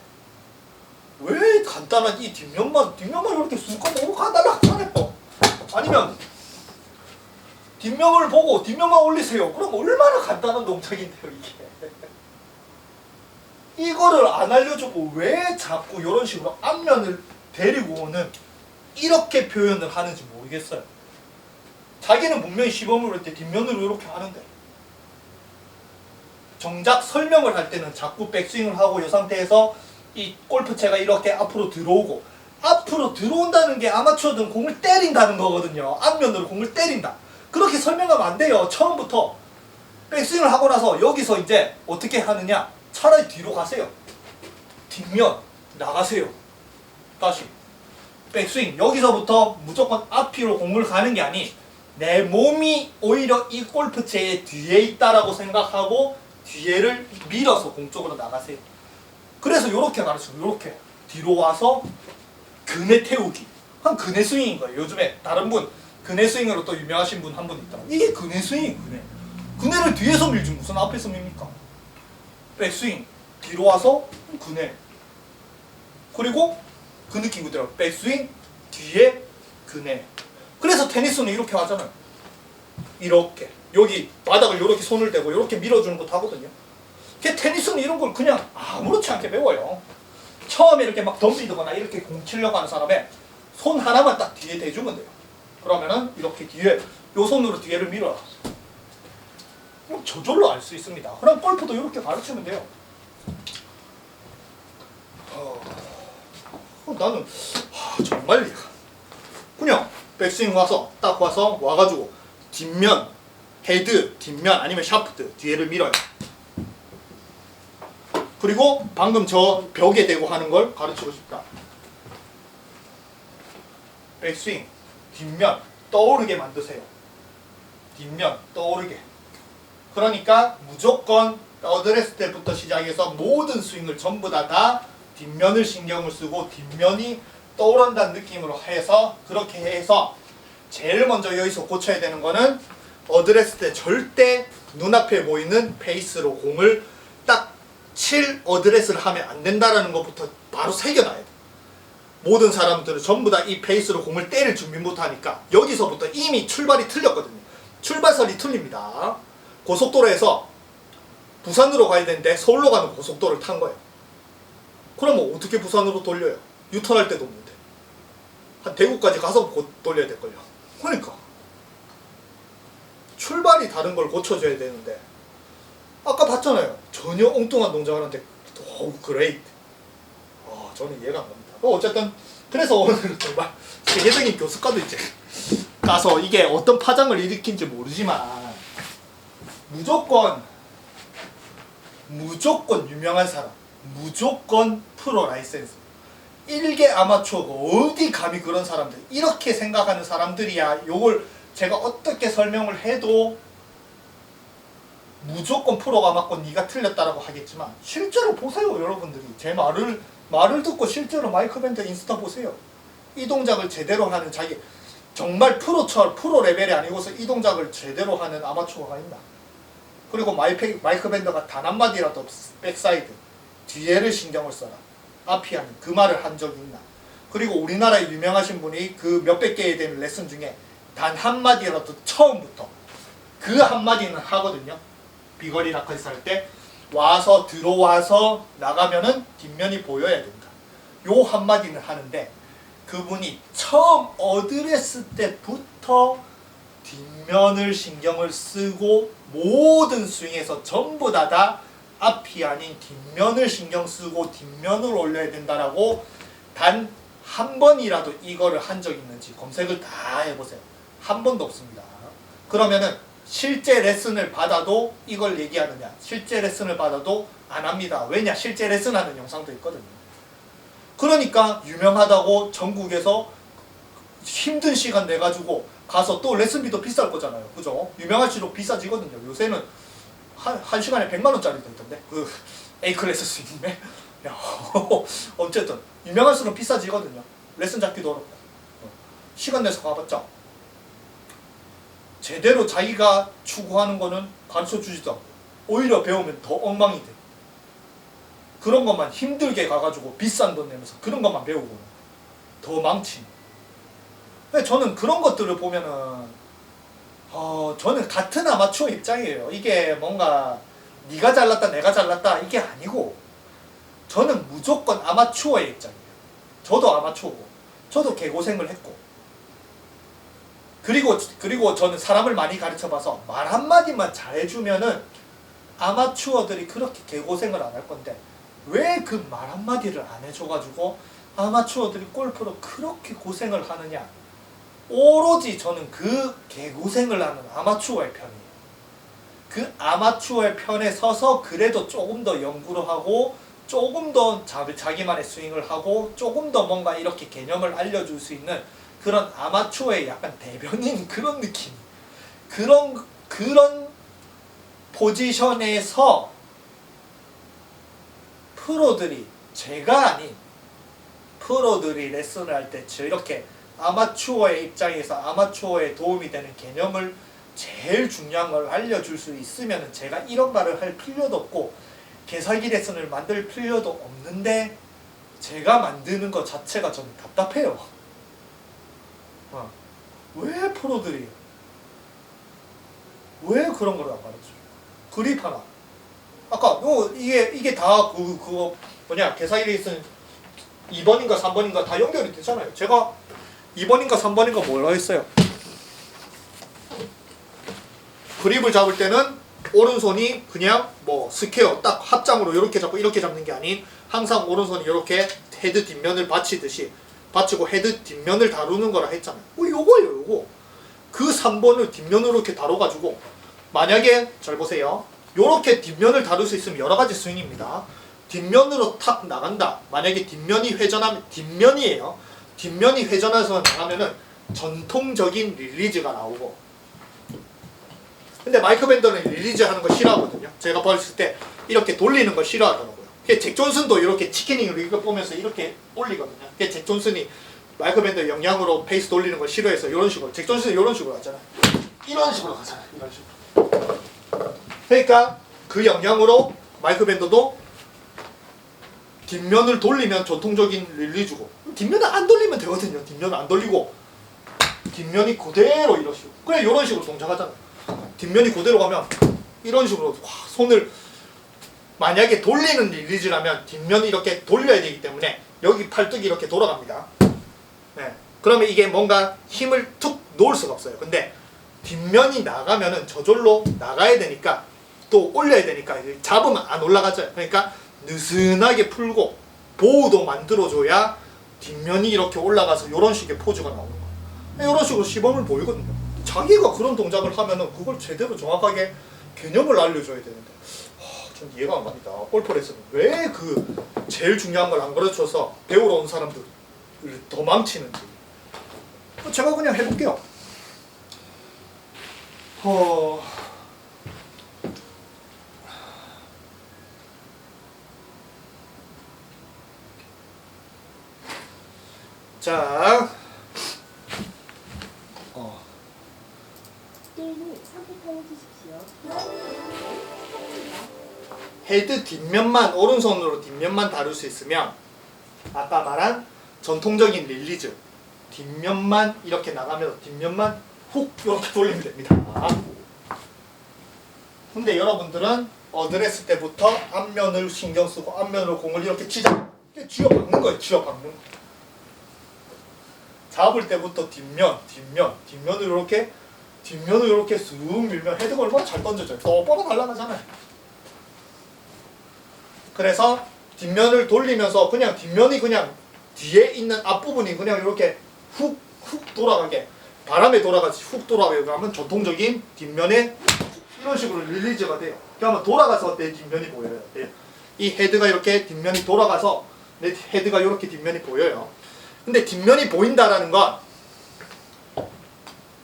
왜 간단한 이 뒷면만 이렇게 쑥 하고 간단하게 하잖아요. 아니면 뒷면을 보고 뒷면만 올리세요. 그럼 얼마나 간단한 동작인데요 이게. 이거를 안 알려주고 왜 자꾸 이런 식으로 앞면을 데리고 오는 이렇게 표현을 하는지 모르겠어요. 자기는 분명히 시범을 할 때 뒷면으로 이렇게 하는데 정작 설명을 할 때는 자꾸 백스윙을 하고 이 상태에서 이 골프채가 이렇게 앞으로 들어오고 앞으로 들어온다는 게 아마추어들은 공을 때린다는 거거든요. 앞면으로 공을 때린다. 그렇게 설명하면 안 돼요. 처음부터 백스윙을 하고 나서 여기서 이제 어떻게 하느냐. 차라리 뒤로 가세요. 뒷면 나가세요. 다시 백스윙 여기서부터 무조건 앞뒤로 공을 가는 게 아닌 내 몸이 오히려 이 골프채의 뒤에 있다라고 생각하고 뒤에를 밀어서 공 쪽으로 나가세요. 그래서 요렇게 가르쳐요. 요렇게 뒤로 와서 그네 태우기. 한 그네 스윙인 거예요. 요즘에 다른 분 그네 스윙으로 또 유명하신 분 한 분 있더라고요. 이게 그네 스윙, 그네. 그네를 뒤에서 밀지 무슨 앞에서 밉니까? 백스윙, 뒤로 와서 그네. 그리고 그 느낌 그대로 백스윙, 뒤에 그네. 그래서 테니스는 이렇게 하잖아요. 이렇게 여기 바닥을 이렇게 손을 대고 이렇게 밀어주는 것도 하거든요. 테니스는 이런 걸 그냥 아무렇지 않게 배워요. 처음에 이렇게 막 덤비거나 이렇게 공 치려고 하는 사람에 손 하나만 딱 뒤에 대주면 돼요. 그러면은 이렇게 뒤에 요 손으로 뒤에를 밀어요. 그럼 저절로 알 수 있습니다. 그럼 골프도 이렇게 가르치면 돼요. 나는 정말 그냥 백스윙 와서 딱 와서 와가지고 뒷면 헤드 뒷면 아니면 샤프트 뒤에를 밀어요. 그리고 방금 저 벽에 대고 하는 걸 가르치고 싶다. 백스윙 뒷면 떠오르게 만드세요. 뒷면 떠오르게. 그러니까 무조건 어드레스 때부터 시작해서 모든 스윙을 전부 다 뒷면을 신경을 쓰고 뒷면이 떠오른다는 느낌으로 해서 그렇게 해서 제일 먼저 여기서 고쳐야 되는 거는 어드레스 때 절대 눈앞에 보이는 페이스로 공을 딱 칠 어드레스를 하면 안 된다라는 것부터 바로 새겨놔야 돼. 모든 사람들은 전부 다 이 페이스로 공을 때릴 준비부터 하니까 여기서부터 이미 출발이 틀렸거든요. 출발선이 틀립니다. 고속도로에서 부산으로 가야 되는데 서울로 가는 고속도로를 탄 거예요. 그러면 어떻게 부산으로 돌려요? 유턴할 때도 없는데. 한 대구까지 가서 돌려야 될걸요. 그러니까 출발이 다른 걸 고쳐줘야 되는데 아까 봤잖아요. 전혀 엉뚱한 동작을 하는데 그레이트. 저는 이해가 안 갑니다. 어쨌든 그래서 오늘은 정말 세계적인 교수과도 이제 가서 이게 어떤 파장을 일으킨지 모르지만 무조건 유명한 사람, 무조건 프로 라이센스, 일개 아마추어가 어디 감히 그런 사람들, 이렇게 생각하는 사람들이야 요걸 제가 어떻게 설명을 해도 무조건 프로가 맞고 네가 틀렸다라고 하겠지만 실제로 보세요. 여러분들이 제 말을 듣고 실제로 마이크 밴드 인스타 보세요. 이 동작을 제대로 하는 자기 정말 프로 레벨이 아니고서 이 동작을 제대로 하는 아마추어가 있나? 그리고 마이크 밴더가 단 한마디라도 백사이드 뒤에를 신경을 써라, 앞이 아닌 그 말을 한 적이 있나? 그리고 우리나라에 유명하신 분이 그 몇백 개에 되는 레슨 중에 단 한마디라도 처음부터 그 한마디는 하거든요. 비거리 라커스 할 때 와서 들어와서 나가면은 뒷면이 보여야 된다. 요 한마디는 하는데 그분이 처음 어드레스 때부터 뒷면을 신경을 쓰고 모든 스윙에서 전부 다 앞이 아닌 뒷면을 신경 쓰고 뒷면을 올려야 된다라고 단 한 번이라도 이거를 한 적 있는지 검색을 다 해보세요. 한 번도 없습니다. 그러면은 실제 레슨을 받아도 이걸 얘기하느냐, 실제 레슨을 받아도 안 합니다. 왜냐? 실제 레슨하는 영상도 있거든요. 그러니까 유명하다고 전국에서 힘든 시간 내가지고 가서 또 레슨비도 비쌀 거잖아요. 그죠? 유명할수록 비싸지거든요. 요새는 한 시간에 100만원짜리도 있던데 그 A클래스 스윙에. 어쨌든 유명할수록 비싸지거든요. 레슨 잡기도 어렵고. 시간 내서 가봤자 제대로 자기가 추구하는 거는 가르쳐주지도 않고 오히려 배우면 더 엉망이 돼. 그런 것만 힘들게 가가지고 비싼 돈 내면서 그런 것만 배우고 더 망치. 저는 그런 것들을 보면은 저는 같은 아마추어 입장이에요. 이게 뭔가 네가 잘났다 내가 잘났다 이게 아니고 저는 무조건 아마추어의 입장이에요. 저도 아마추어고 저도 개고생을 했고 그리고 저는 사람을 많이 가르쳐봐서 말 한마디만 잘해주면은 아마추어들이 그렇게 개고생을 안 할 건데 왜 그 말 한마디를 안 해줘가지고 아마추어들이 골프로 그렇게 고생을 하느냐. 오로지 저는 그 개고생을 하는 아마추어의 편이에요. 그 아마추어의 편에 서서 그래도 조금 더 연구를 하고 조금 더 자기만의 스윙을 하고 조금 더 뭔가 이렇게 개념을 알려줄 수 있는 그런 아마추어의 약간 대변인 그런 느낌. 그런 포지션에서 프로들이, 제가 아닌 프로들이 레슨을 할 때 이렇게 아마추어의 입장에서 아마추어에 도움이 되는 개념을 제일 중요한 걸 알려줄 수 있으면 제가 이런 말을 할 필요도 없고 개사기 레슨을 만들 필요도 없는데 제가 만드는 것 자체가 저는 답답해요. 왜 프로들이 왜 그런 걸 안 가르쳐요? 그립 하나. 아까 이게 다 그거 뭐냐, 개사기 레슨 2번인가 3번인가 다 연결이 되잖아요. 제가 2번인가 3번인가 뭐라 했어요? 그립을 잡을 때는 오른손이 그냥 뭐 스퀘어 딱 합장으로 이렇게 잡고 이렇게 잡는 게 아닌 항상 오른손이 이렇게 헤드 뒷면을 받치고 헤드 뒷면을 다루는 거라 했잖아요. 요거예요, 요거. 그 3번을 뒷면으로 이렇게 다뤄가지고 만약에 잘 보세요. 요렇게 뒷면을 다룰 수 있으면 여러 가지 스윙입니다. 뒷면으로 탁 나간다. 만약에 뒷면이 회전하면 뒷면이에요. 뒷면이 회전해서 나가면은 전통적인 릴리즈가 나오고. 근데 마이크 밴더는 릴리즈 하는 거 싫어하거든요. 제가 봤을 때 이렇게 돌리는 거 싫어하더라고요. 잭 존슨도 이렇게 치킨닝을 이거 보면서 이렇게 올리거든요. 잭 존슨이 마이크 밴더 영향으로 페이스 돌리는 걸 싫어해서 이런 식으로. 잭 존슨은 이런 식으로 하잖아요. 이런 식으로 가잖아요. 이런 식으로. 그러니까 그 영향으로 마이크 밴더도 뒷면을 돌리면 전통적인 릴리즈고 뒷면을 안 돌리면 되거든요. 뒷면을 안 돌리고 뒷면이 그대로 이런 식으로. 그래 이런 식으로 동작하잖아요. 뒷면이 그대로 가면 이런 식으로 손을 만약에 돌리는 릴리즈라면 뒷면이 이렇게 돌려야 되기 때문에 여기 팔뚝이 이렇게 돌아갑니다. 네. 그러면 이게 뭔가 힘을 툭 놓을 수가 없어요. 근데 뒷면이 나가면은 저절로 나가야 되니까 또 올려야 되니까 잡으면 안 올라가죠. 그러니까 느슨하게 풀고 보호도 만들어줘야 뒷면이 이렇게 올라가서 이런 식의 포즈가 나오는 거예요. 이런 식으로 시범을 보이거든요. 자기가 그런 동작을 하면은 그걸 제대로 정확하게 개념을 알려줘야 되는데 전 이해가 안 갑니다. 골프 레슨은 왜 그 제일 중요한 걸 안 가르쳐서 배우러 온 사람들을 더 망치는지. 제가 그냥 해볼게요. 자, 게임을 선택하여 주십시오. 헤드 뒷면만 오른손으로 뒷면만 다룰 수 있으면 아까 말한 전통적인 릴리즈 뒷면만 이렇게 나가면 뒷면만 훅 이렇게 돌리면 됩니다. 근데 여러분들은 어드레스 때부터 앞면을 신경 쓰고 앞면으로 공을 이렇게 치자. 쥐어 박는 거예요. 쥐어 박는 거. 잡을 때부터 뒷면으로 이렇게 쑥 밀면 헤드가 얼마나 잘 던져져요. 똑바로 날아가잖아요. 그래서 뒷면을 돌리면서 그냥 뒷면이 그냥 뒤에 있는 앞부분이 그냥 이렇게 훅 돌아가게 바람에 돌아가지 훅 돌아가게 하면 전통적인 뒷면에 이런 식으로 릴리즈가 돼요. 그러면 돌아가서 내 뒷면이 보여요. 이 헤드가 이렇게 뒷면이 돌아가서 내 헤드가 이렇게 뒷면이 보여요. 근데 뒷면이 보인다라는 건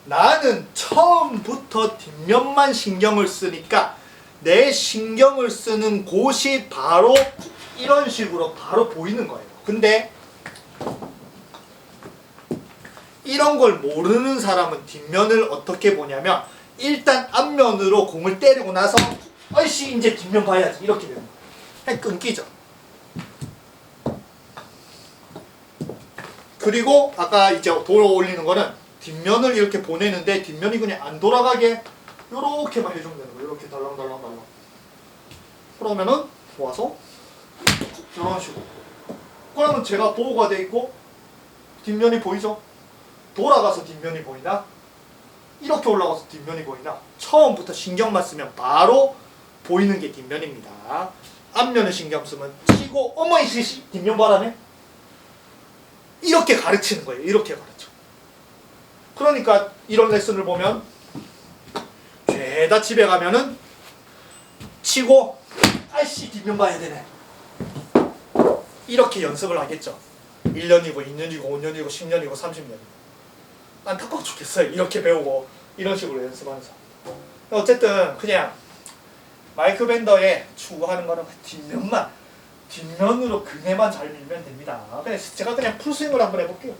나는 처음부터 뒷면만 신경을 쓰니까 내 신경을 쓰는 곳이 바로 이런 식으로 바로 보이는 거예요. 근데 이런 걸 모르는 사람은 뒷면을 어떻게 보냐면 일단 앞면으로 공을 때리고 나서 아이씨 이제 뒷면 봐야지 이렇게 되는 거예요. 그냥 끊기죠. 그리고 아까 이제 돌아 올리는 거는 뒷면을 이렇게 보내는데 뒷면이 그냥 안 돌아가게 요렇게만 해주면 되는 거예요. 이렇게 달랑달랑달랑. 그러면은 와서 이런 식으로. 그러면 제가 보호가 돼 있고 뒷면이 보이죠? 돌아가서 뒷면이 보이나? 이렇게 올라가서 뒷면이 보이나? 처음부터 신경만 쓰면 바로 보이는 게 뒷면입니다. 앞면을 신경 쓰면 치고 어머 이씨 뒷면 봐라네? 이렇게 가르치는 거예요. 이렇게 가르쳐. 그러니까 이런 레슨을 보면 죄다 집에 가면은 치고 아이씨 뒷면 봐야 되네. 이렇게 연습을 하겠죠. 1년이고 2년이고 5년이고 10년이고 30년이고. 안타까워 죽겠어요. 이렇게 배우고 이런 식으로 연습하면서. 어쨌든 그냥 마이크 밴더에 추구하는 거는 뒷면으로 그네만 잘 밀면 됩니다. 그냥 제가 그냥 풀스윙을 한번 해볼게요.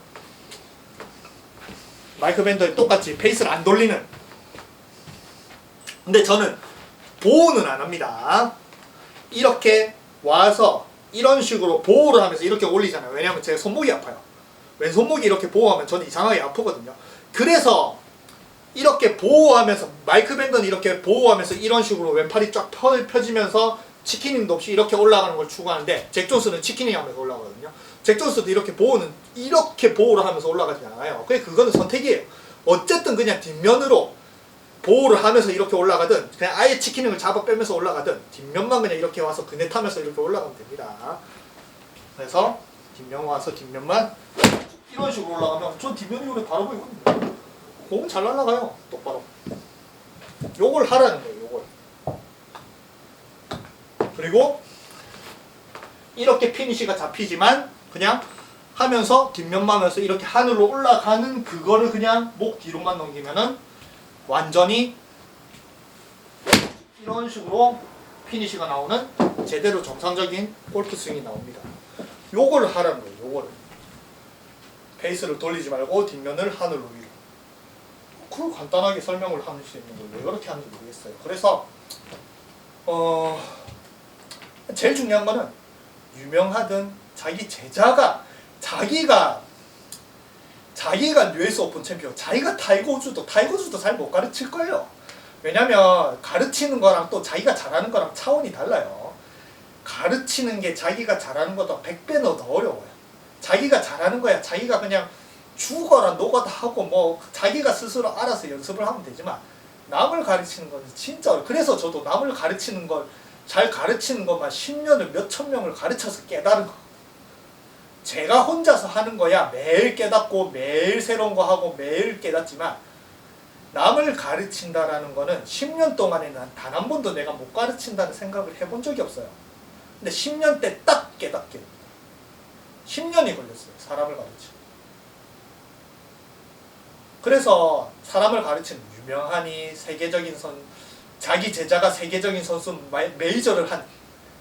마이크 밴더에 똑같이 페이스를 안 돌리는. 근데 저는 보호는 안 합니다. 이렇게 와서 이런 식으로 보호를 하면서 이렇게 올리잖아요. 왜냐면 제 손목이 아파요. 왼손목이 이렇게 보호하면 저는 이상하게 아프거든요. 그래서 이렇게 보호하면서 마이크 밴드는 이렇게 보호하면서 이런 식으로 왼팔이 쫙 펴지면서 치키닝도 없이 이렇게 올라가는 걸 추구하는데, 잭 존스는 치키닝 하면서 올라가거든요. 잭 존스도 이렇게 보호를 하면서 올라가지 않아요. 그거는 선택이에요. 어쨌든 그냥 뒷면으로 보호를 하면서 이렇게 올라가든 그냥 아예 치키닝을 잡아 빼면서 올라가든 뒷면만 그냥 이렇게 와서 그네 타면서 이렇게 올라가면 됩니다. 그래서 뒷면 와서 뒷면만 이런 식으로 올라가면 전 뒷면이 오래 바로 보이거든요. 공은 잘 날아가요. 똑바로. 요걸 하라는 거예요. 요걸. 그리고 이렇게 피니시가 잡히지만 그냥 하면서 뒷면만 하면서 이렇게 하늘로 올라가는 그거를 그냥 목 뒤로만 넘기면은 완전히 이런 식으로 피니시가 나오는 제대로 정상적인 골프 스윙이 나옵니다. 요걸 하라는 거예요. 요거를. 페이스를 돌리지 말고 뒷면을 하늘로 위로. 그걸 간단하게 설명을 할 수 있는 걸 왜 그렇게 하는지 모르겠어요. 그래서 제일 중요한 거는 유명하든 자기 제자가 자기가 US 오픈 챔피언, 자기가 타이거우즈도 잘 못 가르칠 거예요. 왜냐면 가르치는 거랑 또 자기가 잘하는 거랑 차원이 달라요. 가르치는 게 자기가 잘하는 것보다 100배는 더 어려워요. 자기가 잘하는 거야 자기가 그냥 죽어라 녹아다 하고 뭐 자기가 스스로 알아서 연습을 하면 되지만, 남을 가르치는 건 진짜 어려워요. 그래서 저도 남을 가르치는 걸 잘 가르치는 것만 10년을 몇천 명을 가르쳐서 깨달은 거. 제가 혼자서 하는 거야 매일 깨닫고 매일 새로운 거 하고 매일 깨닫지만, 남을 가르친다라는 거는 10년 동안에는 단 한 번도 내가 못 가르친다는 생각을 해본 적이 없어요. 근데 10년 때 딱 깨닫게 됩니다. 10년이 걸렸어요. 사람을 가르치는. 그래서 사람을 가르치는 유명하니 세계적인 자기 제자가 세계적인 선수 메이저를 한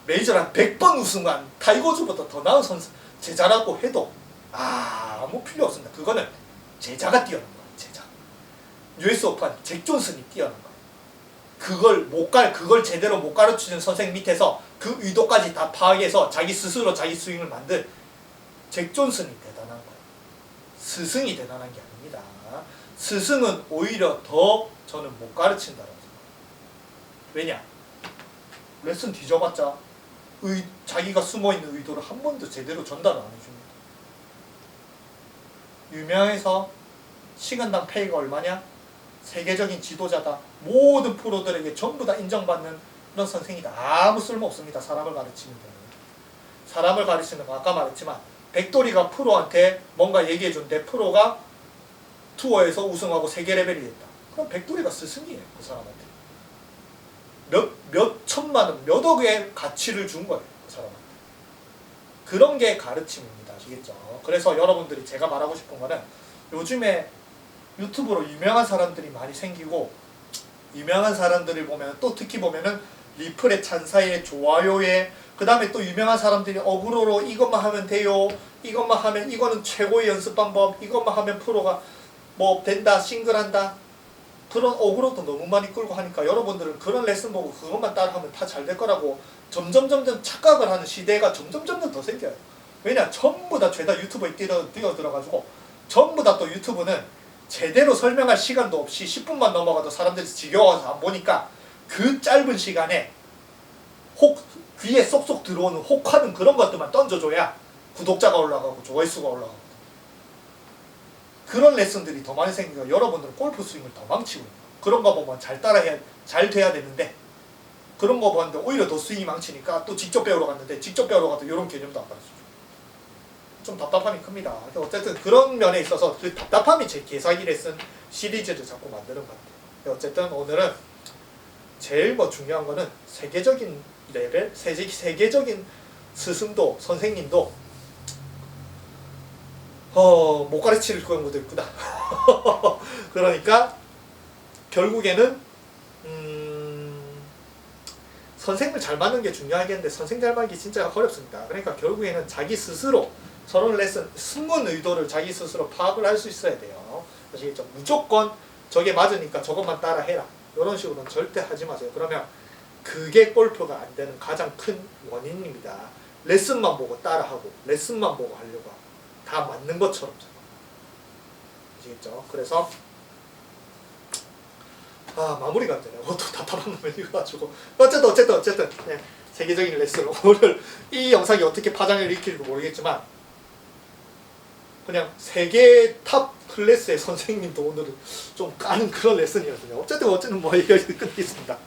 100번 우승한 타이거즈보다 더 나은 선수 제자라고 해도 아무 필요 없습니다. 그거는 제자가 뛰어난 거예요. 제자. US 오픈 잭 존슨이 뛰어난 거예요. 그걸 제대로 못 가르치는 선생 밑에서 그 의도까지 다 파악해서 자기 스스로 자기 스윙을 만든 잭 존슨이 대단한 거예요. 스승이 대단한 게 아닙니다. 스승은 오히려 더 저는 못 가르친다라고 생각해요. 왜냐? 레슨 뒤져봤자 자기가 숨어있는 의도를 한 번도 제대로 전달 안 해줍니다. 유명해서 시간당 페이가 얼마냐? 세계적인 지도자다. 모든 프로들에게 전부 다 인정받는 그런 선생이다. 아무 쓸모 없습니다. 사람을 가르치는 데는. 사람을 가르치는 거 아까 말했지만, 백돌이가 프로한테 뭔가 얘기해준데 프로가 투어에서 우승하고 세계 레벨이 됐다. 그럼 백돌이가 스승이에요. 그 사람한테. 몇 천만 원, 몇 억의 가치를 준 거예요. 그 사람한테. 그런 게 가르침입니다. 아시겠죠? 그래서 여러분들이 제가 말하고 싶은 거는, 요즘에 유튜브로 유명한 사람들이 많이 생기고, 유명한 사람들을 보면 또 특히 보면은 리플의 찬사에 좋아요에, 그 다음에 또 유명한 사람들이 어그로로 이것만 하면 돼요, 이것만 하면 이거는 최고의 연습 방법, 이것만 하면 프로가 뭐 된다, 싱글한다, 그런 어그로도 너무 많이 끌고 하니까 여러분들은 그런 레슨 보고 그것만 따라하면 다 잘 될 거라고 점점 착각을 하는 시대가 점점 더 생겨요. 왜냐? 전부 다 죄다 유튜브에 뛰어들어가지고, 전부 다 또 유튜브는 제대로 설명할 시간도 없이 10분만 넘어가도 사람들이 지겨워서 안 보니까 그 짧은 시간에 귀에 쏙쏙 들어오는 혹하는 그런 것들만 던져줘야 구독자가 올라가고 조회수가 올라가고, 그런 레슨들이 더 많이 생기니까 여러분들은 골프 스윙을 더 망치고 있는 거예요. 그런 거 보면 잘 돼야 되는데, 그런 거 보는데 오히려 더 스윙이 망치니까 또 직접 배우러 갔는데, 직접 배우러 가도 이런 개념도 안 가르쳐줘요. 좀 답답함이 큽니다. 어쨌든 그런 면에 있어서 그 답답함이 제 개사기 레슨 시리즈를 자꾸 만드는 것 같아요. 어쨌든 오늘은 제일 중요한 거는 세계적인 레벨, 세계적인 스승도 선생님도 못 가르칠 경우도 있구나. 그러니까 결국에는 선생님을 잘 맞는 게 중요하겠는데 선생 잘 맞기 진짜 어렵습니다. 그러니까 결국에는 자기 스스로 저런 레슨 숨은 의도를 자기 스스로 파악을 할 수 있어야 돼요. 아시겠죠? 무조건 저게 맞으니까 저것만 따라 해라. 이런 식으로는 절대 하지 마세요. 그러면 그게 골프가 안 되는 가장 큰 원인입니다. 레슨만 보고 따라하고 레슨만 보고 하려고 하고 다 맞는 것처럼. 아시겠죠? 그래서 마무리가 안 되네요. 또 답답한 놈을 이거 가지고 어쨌든 그냥 세계적인 레슨 오늘 이 영상이 어떻게 파장을 일으킬지 모르겠지만 그냥 세계 탑 클래스의 선생님도 오늘은 좀 까는 그런 레슨이었어요. 어쨌든 뭐 여기까지 끝내겠습니다.